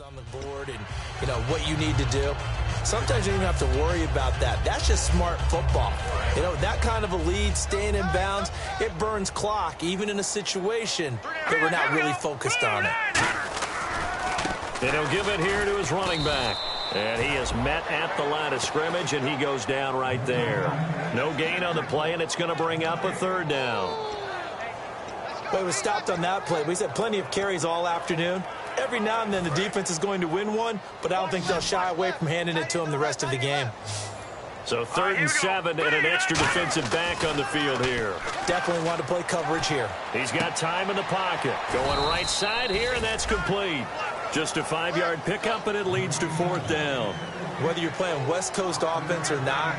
on the board and, you know, what you need to do. Sometimes you don't even have to worry about that. That's just smart football. You know, that kind of a lead, staying in bounds, it burns clock, even in a situation that we're not really focused on it. And he'll give it here to his running back. And he is met at the line of scrimmage, and he goes down right there. No gain on the play, and it's going to bring up a 3rd down. But it was stopped on that play. We had plenty of carries all afternoon. Every now and then the defense is going to win one, but I don't think they'll shy away from handing it to him the rest of the game. So 3rd and 7 and an extra defensive back on the field here. Definitely want to play coverage here. He's got time in the pocket. Going right side here, and that's complete. Just a 5-yard pickup, and it leads to 4th down. Whether you're playing West Coast offense or not,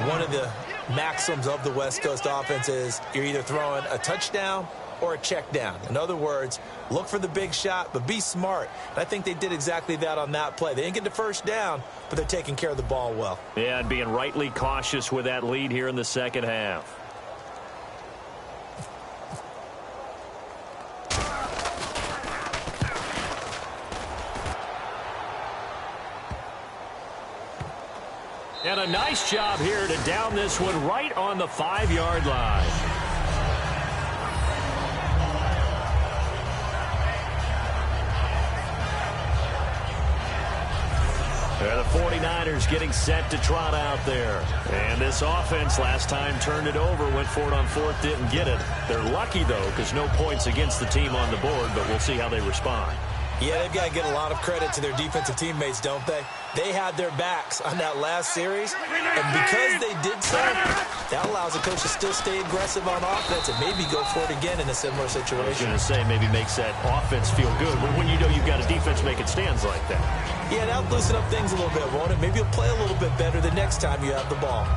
one of the maxims of the West Coast offense is you're either throwing a touchdown or a check down. In other words, look for the big shot, but be smart. And I think they did exactly that on that play. They didn't get the first down, but they're taking care of the ball well. Yeah, and being rightly cautious with that lead here in the 2nd half. And a nice job here to down this one right on the 5-yard line. The 49ers getting set to trot out there. And this offense last time turned it over, went for it on 4th, didn't get it. They're lucky, though, because no points against the team on the board, but we'll see how they respond. Yeah, they've got to get a lot of credit to their defensive teammates, don't they? They had their backs on that last series, and because they did so, that allows the coach to still stay aggressive on offense and maybe go for it again in a similar situation. I was going to say maybe makes that offense feel good when you know you've got a defense making stands like that. Yeah, that'll loosen up things a little bit, won't it? Maybe you'll play a little bit better the next time you have the ball.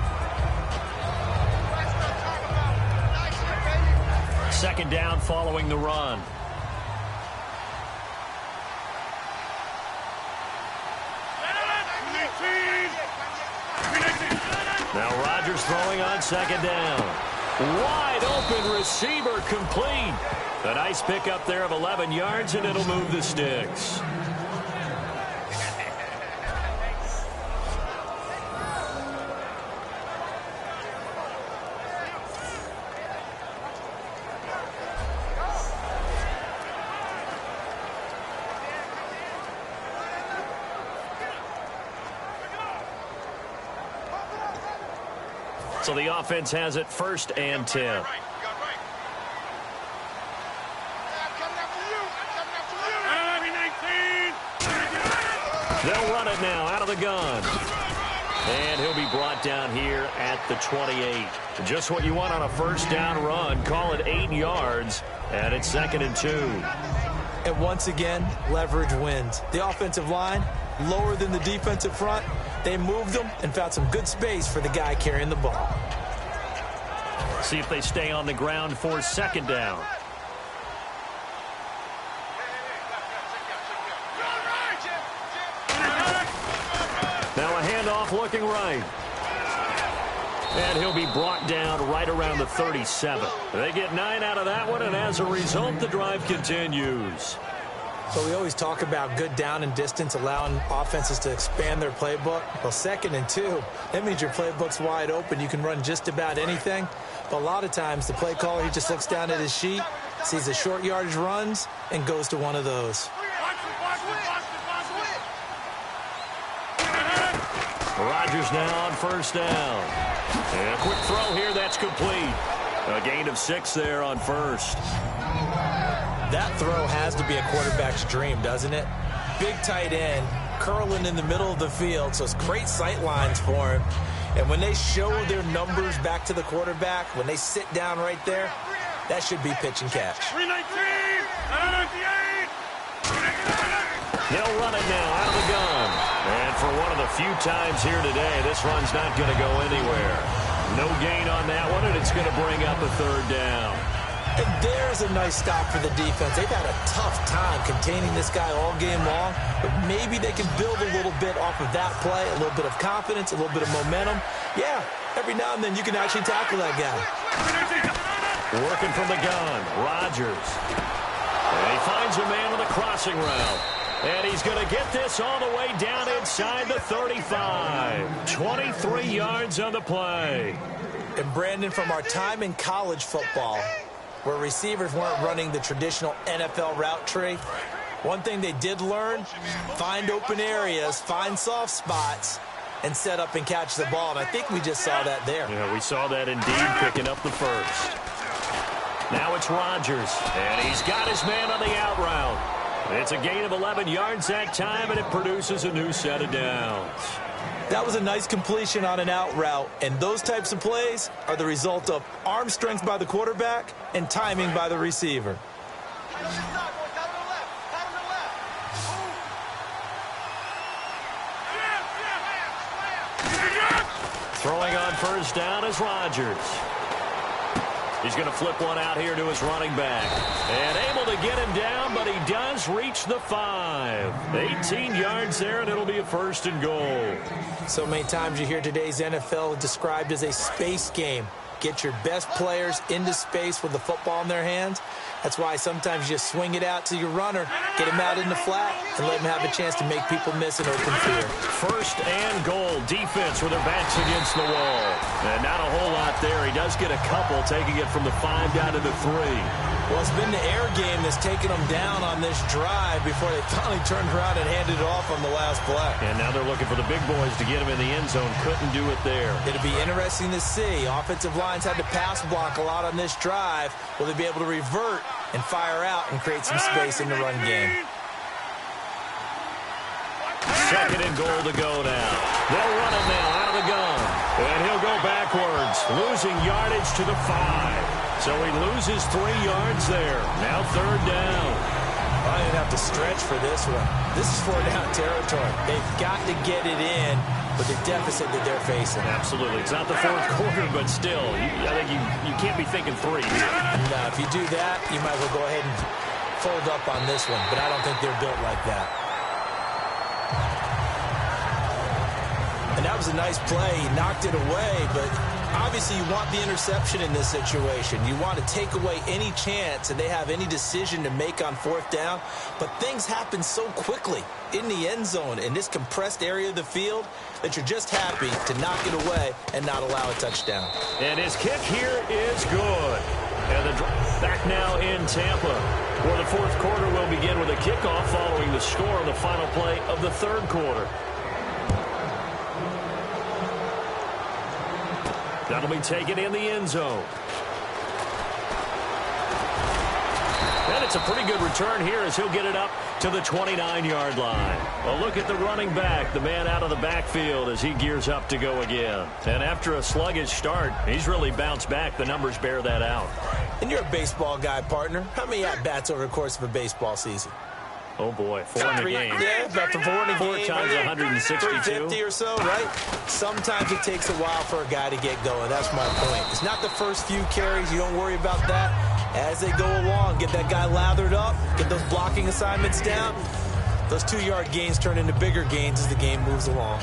Second down following the run. Now Rodgers throwing on second down. Wide open receiver complete. A nice pickup there of 11 yards, and it'll move the sticks. So the offense has it 1st and 10. They'll run it now out of the gun. And he'll be brought down here at the 28. Just what you want on a first down run. Call it 8 yards, and it's 2nd and 2. And once again, leverage wins. The offensive line, lower than the defensive front. They moved them and found some good space for the guy carrying the ball. See if they stay on the ground for 2nd down. Now a handoff looking right. And he'll be brought down right around the 37. They get 9 out of that one, and as a result, the drive continues. So we always talk about good down and distance, allowing offenses to expand their playbook. Well, 2nd and 2, that means your playbook's wide open. You can run just about anything. But a lot of times, the play caller, he just looks down at his sheet, sees the short yardage runs, and goes to one of those. Rodgers now on 1st down. And a quick throw here, that's complete. A gain of 6 there on 1st. That throw has to be a quarterback's dream, doesn't it? Big tight end, curling in the middle of the field, so it's great sight lines for him. And when they show their numbers back to the quarterback, when they sit down right there, that should be pitch and catch. They'll run it now out of the gun. And for one of the few times here today, this run's not going to go anywhere. No gain on that one, and it's going to bring up a 3rd down. And there's a nice stop for the defense. They've had a tough time containing this guy all game long, but maybe they can build a little bit off of that play, a little bit of confidence, a little bit of momentum. Yeah, every now and then you can actually tackle that guy. Working from the gun, Rodgers. And he finds a man with a crossing route. And he's going to get this all the way down inside the 35. 23 yards on the play. And Brandon, from our time in college football, where receivers weren't running the traditional NFL route tree, one thing they did learn, find open areas, find soft spots, and set up and catch the ball. And I think we just saw that there. Yeah, we saw that indeed, picking up the 1st. Now it's Rodgers, and he's got his man on the out route. It's a gain of 11 yards that time, and it produces a new set of downs. That was a nice completion on an out route, and those types of plays are the result of arm strength by the quarterback and timing by the receiver. Throwing on 1st down is Rodgers. He's going to flip one out here to his running back. And able to get him down, but he does reach the 5. 18 yards there, and it'll be a 1st and goal. So many times you hear today's NFL described as a space game. Get your best players into space with the football in their hands. That's why sometimes you just swing it out to your runner, get him out in the flat, and let him have a chance to make people miss an open field. 1st and goal. Defense with their backs against the wall. And not a whole lot there. He does get a couple, taking it from the 5 down to the 3. Well, it's been the air game that's taken them down on this drive before they finally turned around and handed it off on the last play. And now they're looking for the big boys to get him in the end zone. Couldn't do it there. It'll be interesting to see. Offensive lines had to pass block a lot on this drive. Will they be able to revert and fire out and create some space in the run game? Second and goal to go now. They'll run it now out of the gun. And he'll go backwards, losing yardage to the 5. So he loses 3 yards there. Now third down. I didn't have to stretch for this one. This is 4-down territory. They've got to get it in with the deficit that they're facing. Absolutely. It's not the fourth quarter, but still, I think you can't be thinking 3 here. No, if you do that, you might as well go ahead and fold up on this one, but I don't think they're built like that. And that was a nice play. He knocked it away, but obviously you want the interception in this situation. You want to take away any chance and they have any decision to make on fourth down, but things happen so quickly in the end zone in this compressed area of the field that you're just happy to knock it away and not allow a touchdown. And his kick here is good. And the back now in Tampa, where the fourth quarter will begin with a kickoff following the score on the final play of the third quarter. That'll be taken in the end zone. And it's a pretty good return here as he'll get it up to the 29-yard line. Well, look at the running back, the man out of the backfield as he gears up to go again. And after a sluggish start, he's really bounced back. The numbers bear that out. And you're a baseball guy, partner. How many at-bats over the course of a baseball season? Oh, boy, 4 in a game. Yeah, about 4 in a game. 4 times 162. 350 or so, right? Sometimes it takes a while for a guy to get going. That's my point. It's not the first few carries. You don't worry about that. As they go along, get that guy lathered up, get those blocking assignments down. Those 2-yard gains turn into bigger gains as the game moves along.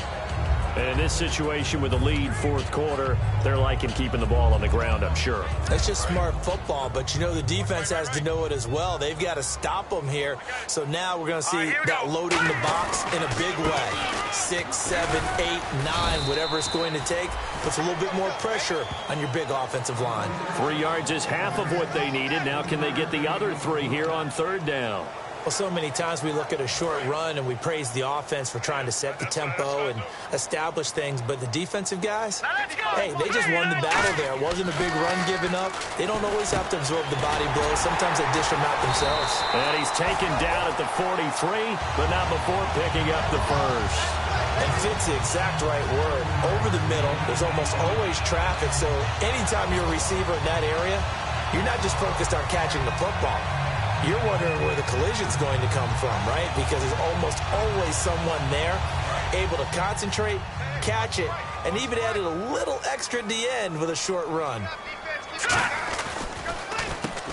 And in this situation with the lead fourth quarter, they're liking keeping the ball on the ground, I'm sure. That's just smart football, but you know the defense has to know it as well. They've got to stop them here. So now we're going to see that loading the box in a big way. 6, 7, 8, 9, whatever it's going to take, puts a little bit more pressure on your big offensive line. 3 yards is half of what they needed. Now can they get the other 3 here on third down? Well, so many times we look at a short run and we praise the offense for trying to set the tempo and establish things, but the defensive guys, hey, they just won the battle there. It wasn't a big run given up. They don't always have to absorb the body blows. Sometimes they dish them out themselves. And he's taken down at the 43, but not before picking up the first. And fits the exact right word. Over the middle, there's almost always traffic, so anytime you're a receiver in that area, you're not just focused on catching the football. You're wondering where the collision's going to come from, right? Because there's almost always someone there able to concentrate, catch it, and even added a little extra at the end with a short run.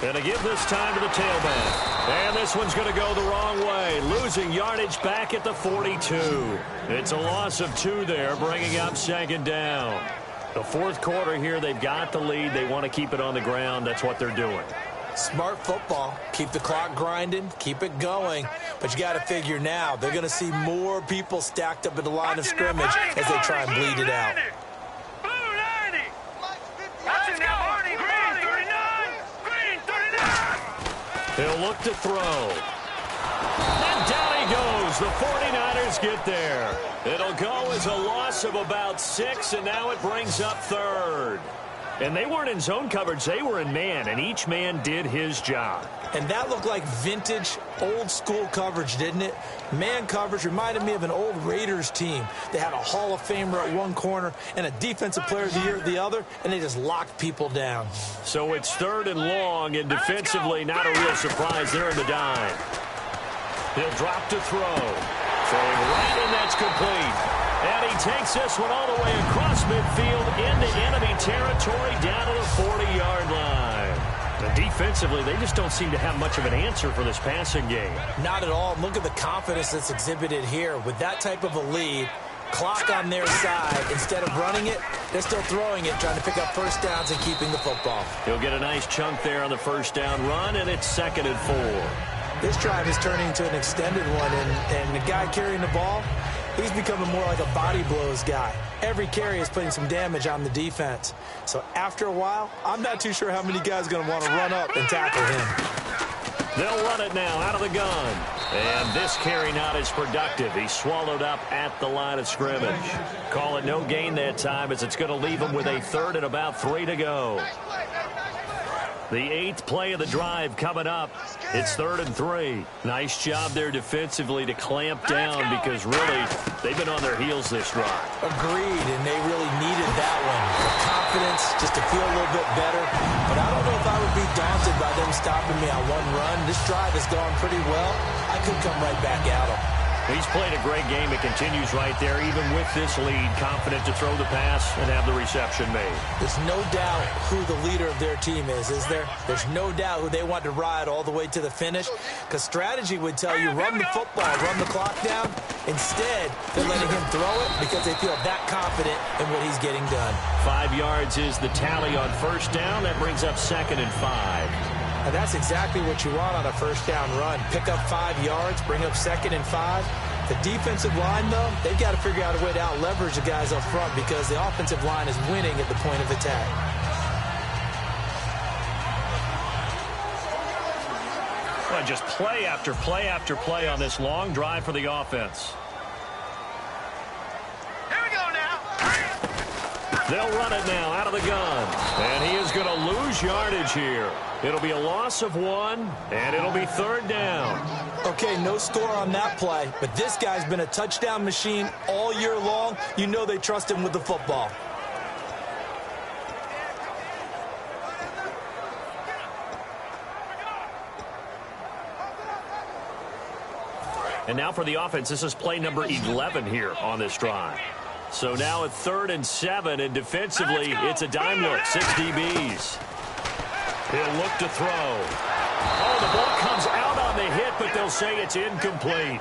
Gonna give this time to the tailback. And this one's going to go the wrong way, losing yardage back at the 42. It's a loss of 2 there, bringing up second down. The fourth quarter here, they've got the lead. They want to keep it on the ground. That's what they're doing. Smart football. Keep the clock grinding. Keep it going. But you got to figure now, they're going to see more people stacked up at the line of scrimmage as they try and bleed it out. Blue 90. Let's go. Green 39. Green 39. He'll look to throw. And down he goes. The 49ers get there. It'll go as a loss of about 6, and now it brings up third. And they weren't in zone coverage. They were in man, and each man did his job. And that looked like vintage, old-school coverage, didn't it? Man coverage reminded me of an old Raiders team. They had a Hall of Famer at one corner and a Defensive Player of the Year at the other, and they just locked people down. So it's third and long, and defensively not a real surprise there in the dime. He'll drop to throw. Throwing right, and that's complete. And he takes this one all the way across midfield into enemy territory down to the 40-yard line. And defensively, they just don't seem to have much of an answer for this passing game. Not at all. Look at the confidence that's exhibited here. With that type of a lead, clock on their side, instead of running it, they're still throwing it, trying to pick up first downs and keeping the football. He'll get a nice chunk there on the first down run, and it's 2nd and 4. This drive is turning into an extended one, and the guy carrying the ball, he's becoming more like a body blows guy. Every carry is putting some damage on the defense. So after a while, I'm not too sure how many guys are going to want to run up and tackle him. They'll run it now out of the gun. And this carry not as productive. He's swallowed up at the line of scrimmage. Call it no gain that time as it's going to leave him with a 3rd and about 3 to go. The 8th play of the drive coming up. It's 3rd and 3. Nice job there defensively to clamp down because really they've been on their heels this drive. Agreed, and they really needed that one. For confidence, just to feel a little bit better. But I don't know if I would be daunted by them stopping me on one run. This drive has gone pretty well. I could come right back at them. He's played a great game. It continues right there, even with this lead, confident to throw the pass and have the reception made. There's no doubt who the leader of their team is there? There's no doubt who they want to ride all the way to the finish, because strategy would tell you run the football, run the clock down. Instead, they're letting him throw it because they feel that confident in what he's getting done. 5 yards is the tally on first down. That brings up 2nd and 5. And that's exactly what you want on a first down run. Pick up 5 yards, bring up 2nd and 5. The defensive line, though, they've got to figure out a way to out-leverage the guys up front because the offensive line is winning at the point of attack. Well, just play after play after play on this long drive for the offense. Here we go now. They'll run it now out of the gun. And he is going to lose yardage here. It'll be a loss of 1, and it'll be 3rd down. Okay, no score on that play, but this guy's been a touchdown machine all year long. You know they trust him with the football. And now for the offense, this is play number 11 here on this drive. So now at 3rd and 7, and defensively, it's a dime look, 6 DBs. He'll look to throw. Oh, the ball comes out on the hit, but they'll say it's incomplete.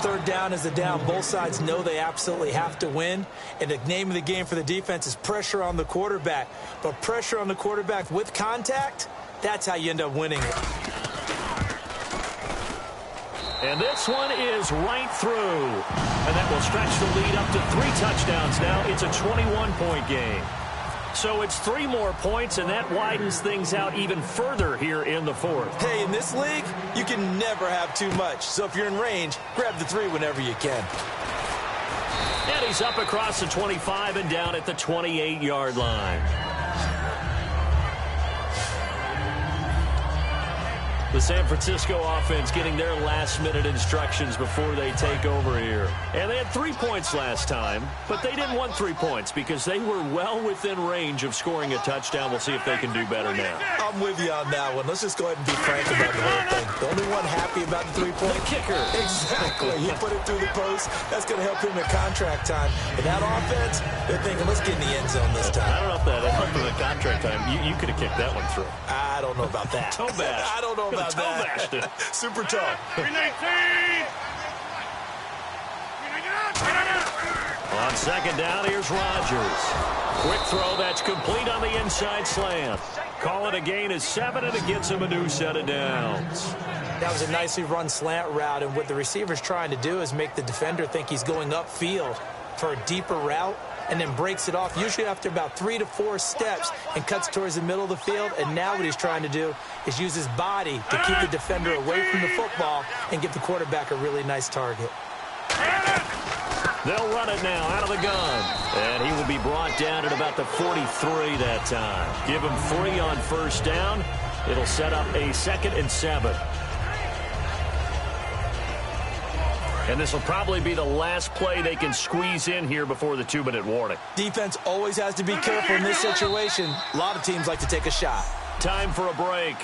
3rd down is the down. Both sides know they absolutely have to win. And the name of the game for the defense is pressure on the quarterback. But pressure on the quarterback with contact, that's how you end up winning it. And this one is right through. And that will stretch the lead up to 3 touchdowns now. It's a 21-point game. So it's 3 more points, and that widens things out even further here in the 4th. Hey, in this league, you can never have too much. So if you're in range, grab the 3 whenever you can. And he's up across the 25 and down at the 28-yard line. The San Francisco offense getting their last-minute instructions before they take over here. And they had 3 points last time, but they didn't want 3 points because they were well within range of scoring a touchdown. We'll see if they can do better now. I'm with you on that one. Let's just go ahead and be frank about the whole thing. The only one happy about the 3-point? The kicker. Exactly. He put it through the post. That's going to help him in contract time. But that offense, they're thinking, let's get in the end zone this time. I don't know if that helped in the contract time. You could have kicked that one through. I don't know about that. Toe bash. I don't know about that. Super tough. 319. On 2nd down, here's Rodgers. Quick throw, that's complete on the inside slant. Call it a gain of 7, and it gets him a new set of downs. That was a nicely run slant route, and what the receiver's trying to do is make the defender think he's going upfield for a deeper route, and then breaks it off, usually after about 3 to 4 steps, and cuts towards the middle of the field. And now what he's trying to do is use his body to keep the defender away from the football and give the quarterback a really nice target. They'll run it now out of the gun. And he will be brought down at about the 43 that time. Give him 3 on first down. It'll set up a 2nd and 7. And this will probably be the last play they can squeeze in here before the 2-minute warning. Defense always has to be careful in this situation. A lot of teams like to take a shot. Time for a break.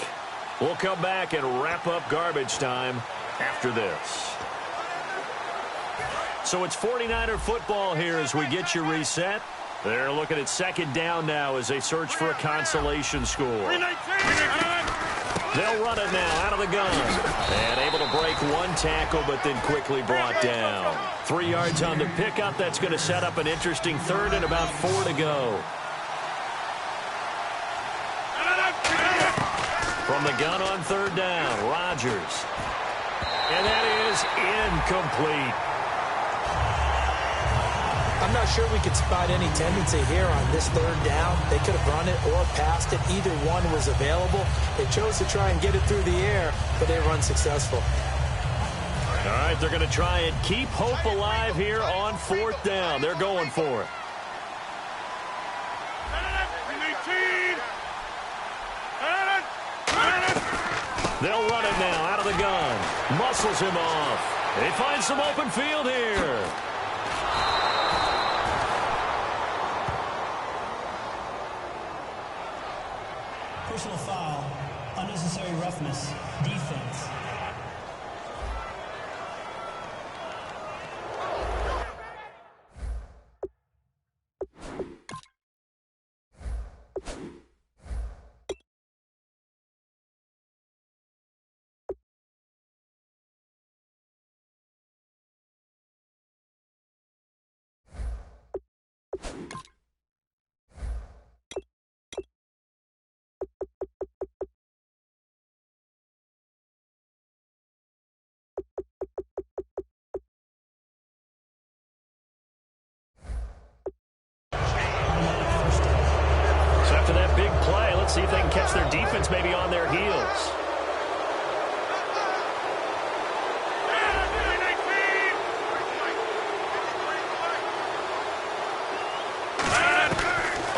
We'll come back and wrap up garbage time after this. So it's 49er football here as we get you reset. They're looking at 2nd down now as they search for a consolation score. They'll run it now out of the gun. And able to break 1 tackle, but then quickly brought down. 3 yards on the pickup. That's going to set up an interesting 3rd and about 4 to go. From the gun on 3rd down, Rodgers. And that is incomplete. I'm not sure we could spot any tendency here on this 3rd down. They could have run it or passed it. Either one was available. They chose to try and get it through the air, but they were unsuccessful. All right, they're going to try and keep hope alive here on 4th down. They're going for it. They'll run it now out of the gun. Muscles him off. They find some open field here. Personal foul, unnecessary roughness, defense. So after that big play, let's see if they can catch their defense maybe on their heels.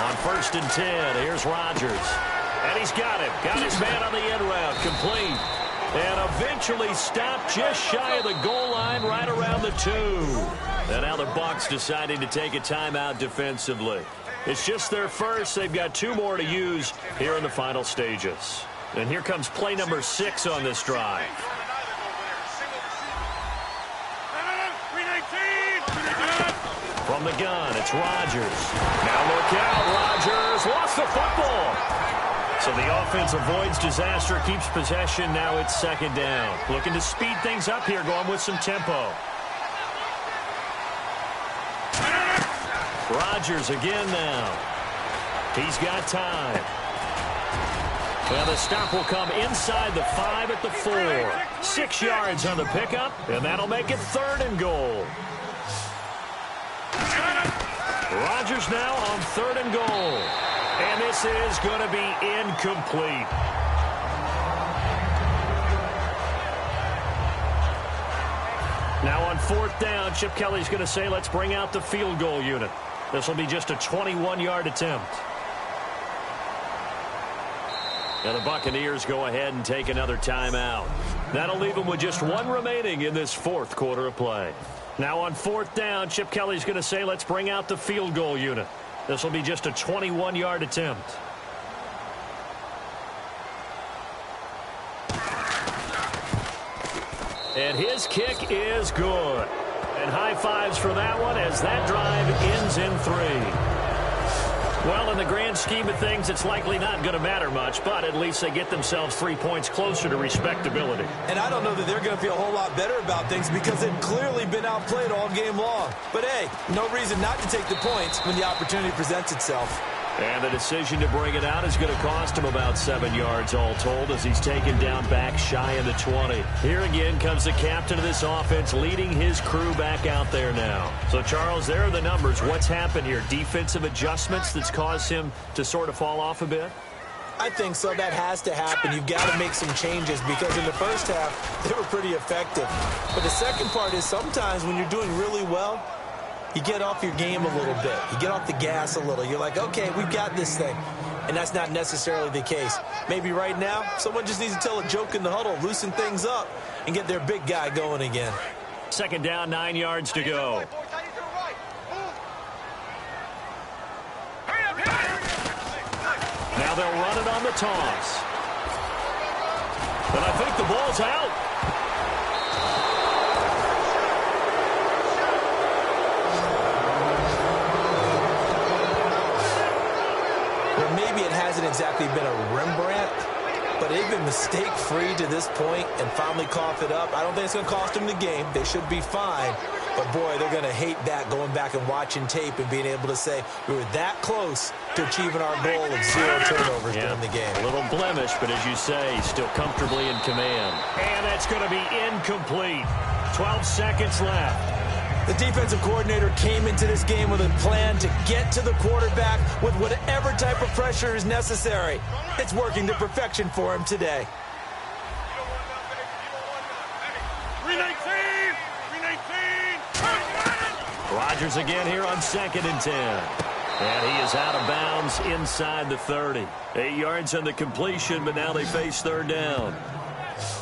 On 1st and 10, here's Rodgers. And he's got him. Got his man on the end route. Complete. And eventually stopped just shy of the goal line right around the 2. And now the Bucs deciding to take a timeout defensively. It's just their first. They've got 2 more to use here in the final stages. And here comes play number 6 on this drive. From the gun, it's Rodgers. Now look out, Rodgers lost the football. So the offense avoids disaster, keeps possession. Now it's 2nd down. Looking to speed things up here, going with some tempo. Rodgers again now. He's got time. Well, the stop will come inside the 5 at the 4. 6 yards on the pickup, and that'll make it 3rd and goal. Rodgers now on 3rd and goal. And this is going to be incomplete. Now on 4th down, Chip Kelly's going to say, let's bring out the field goal unit. This will be just a 21-yard attempt. Now the Buccaneers go ahead and take another timeout. That'll leave them with just 1 remaining in this 4th quarter of play. Now on 4th down, Chip Kelly's going to say, let's bring out the field goal unit. This will be just a 21-yard attempt. And his kick is good. And high fives for that one as that drive ends in 3. Well, in the grand scheme of things, it's likely not going to matter much, but at least they get themselves 3 points closer to respectability. And I don't know that they're going to feel a whole lot better about things because they've clearly been outplayed all game long. But, hey, no reason not to take the points when the opportunity presents itself. And the decision to bring it out is going to cost him about 7 yards all told as he's taken down back shy of the 20. Here again comes the captain of this offense leading his crew back out there now. So, Charles, there are the numbers. What's happened here? Defensive adjustments that's caused him to sort of fall off a bit? I think so. That has to happen. You've got to make some changes because in the first half, they were pretty effective. But the second part is sometimes when you're doing really well, you get off your game a little bit. You get off the gas a little. You're like, okay, we've got this thing. And that's not necessarily the case. Maybe right now, someone just needs to tell a joke in the huddle, loosen things up, and get their big guy going again. 2nd down, 9 yards to go. Now they'll run it on the toss. And I think the ball's out. Maybe it hasn't exactly been a Rembrandt, but they've been mistake-free to this point and finally cough it up. I don't think it's going to cost them the game. They should be fine. But, boy, they're going to hate that going back and watching tape and being able to say we were that close to achieving our goal of 0 turnovers during the game. A little blemish, but as you say, still comfortably in command. And that's going to be incomplete. 12 seconds left. The defensive coordinator came into this game with a plan to get to the quarterback with whatever type of pressure is necessary. It's working to perfection for him today. 319! 319! Rodgers again here on 2nd and 10. And he is out of bounds inside the 30. 8 yards on the completion, but now they face 3rd down.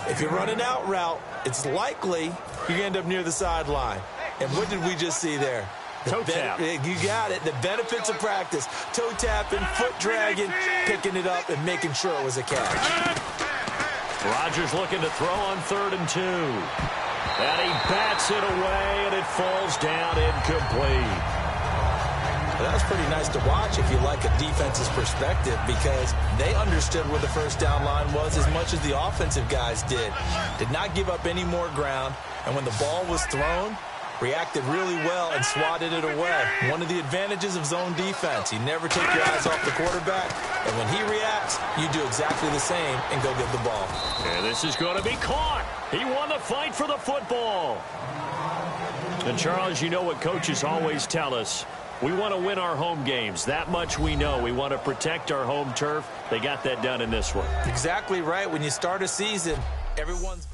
If you're running out route, it's likely you're going to end up near the sideline. And what did we just see there? Toe tap. You got it. The benefits of practice. Toe tapping, foot dragging, picking it up, and making sure it was a catch. Rodgers looking to throw on 3rd and 2. And he bats it away, and it falls down incomplete. That was pretty nice to watch if you like a defense's perspective, because they understood where the first down line was as much as the offensive guys did. Did not give up any more ground, and when the ball was thrown, reacted really well and swatted it away. One of the advantages of zone defense, you never take your eyes off the quarterback, and when he reacts, you do exactly the same and go get the ball. And this is going to be caught. He won the fight for the football. And Charles, you know what coaches always tell us. We want to win our home games. That much we know. We want to protect our home turf. They got that done in this one. Exactly right. When you start a season, everyone's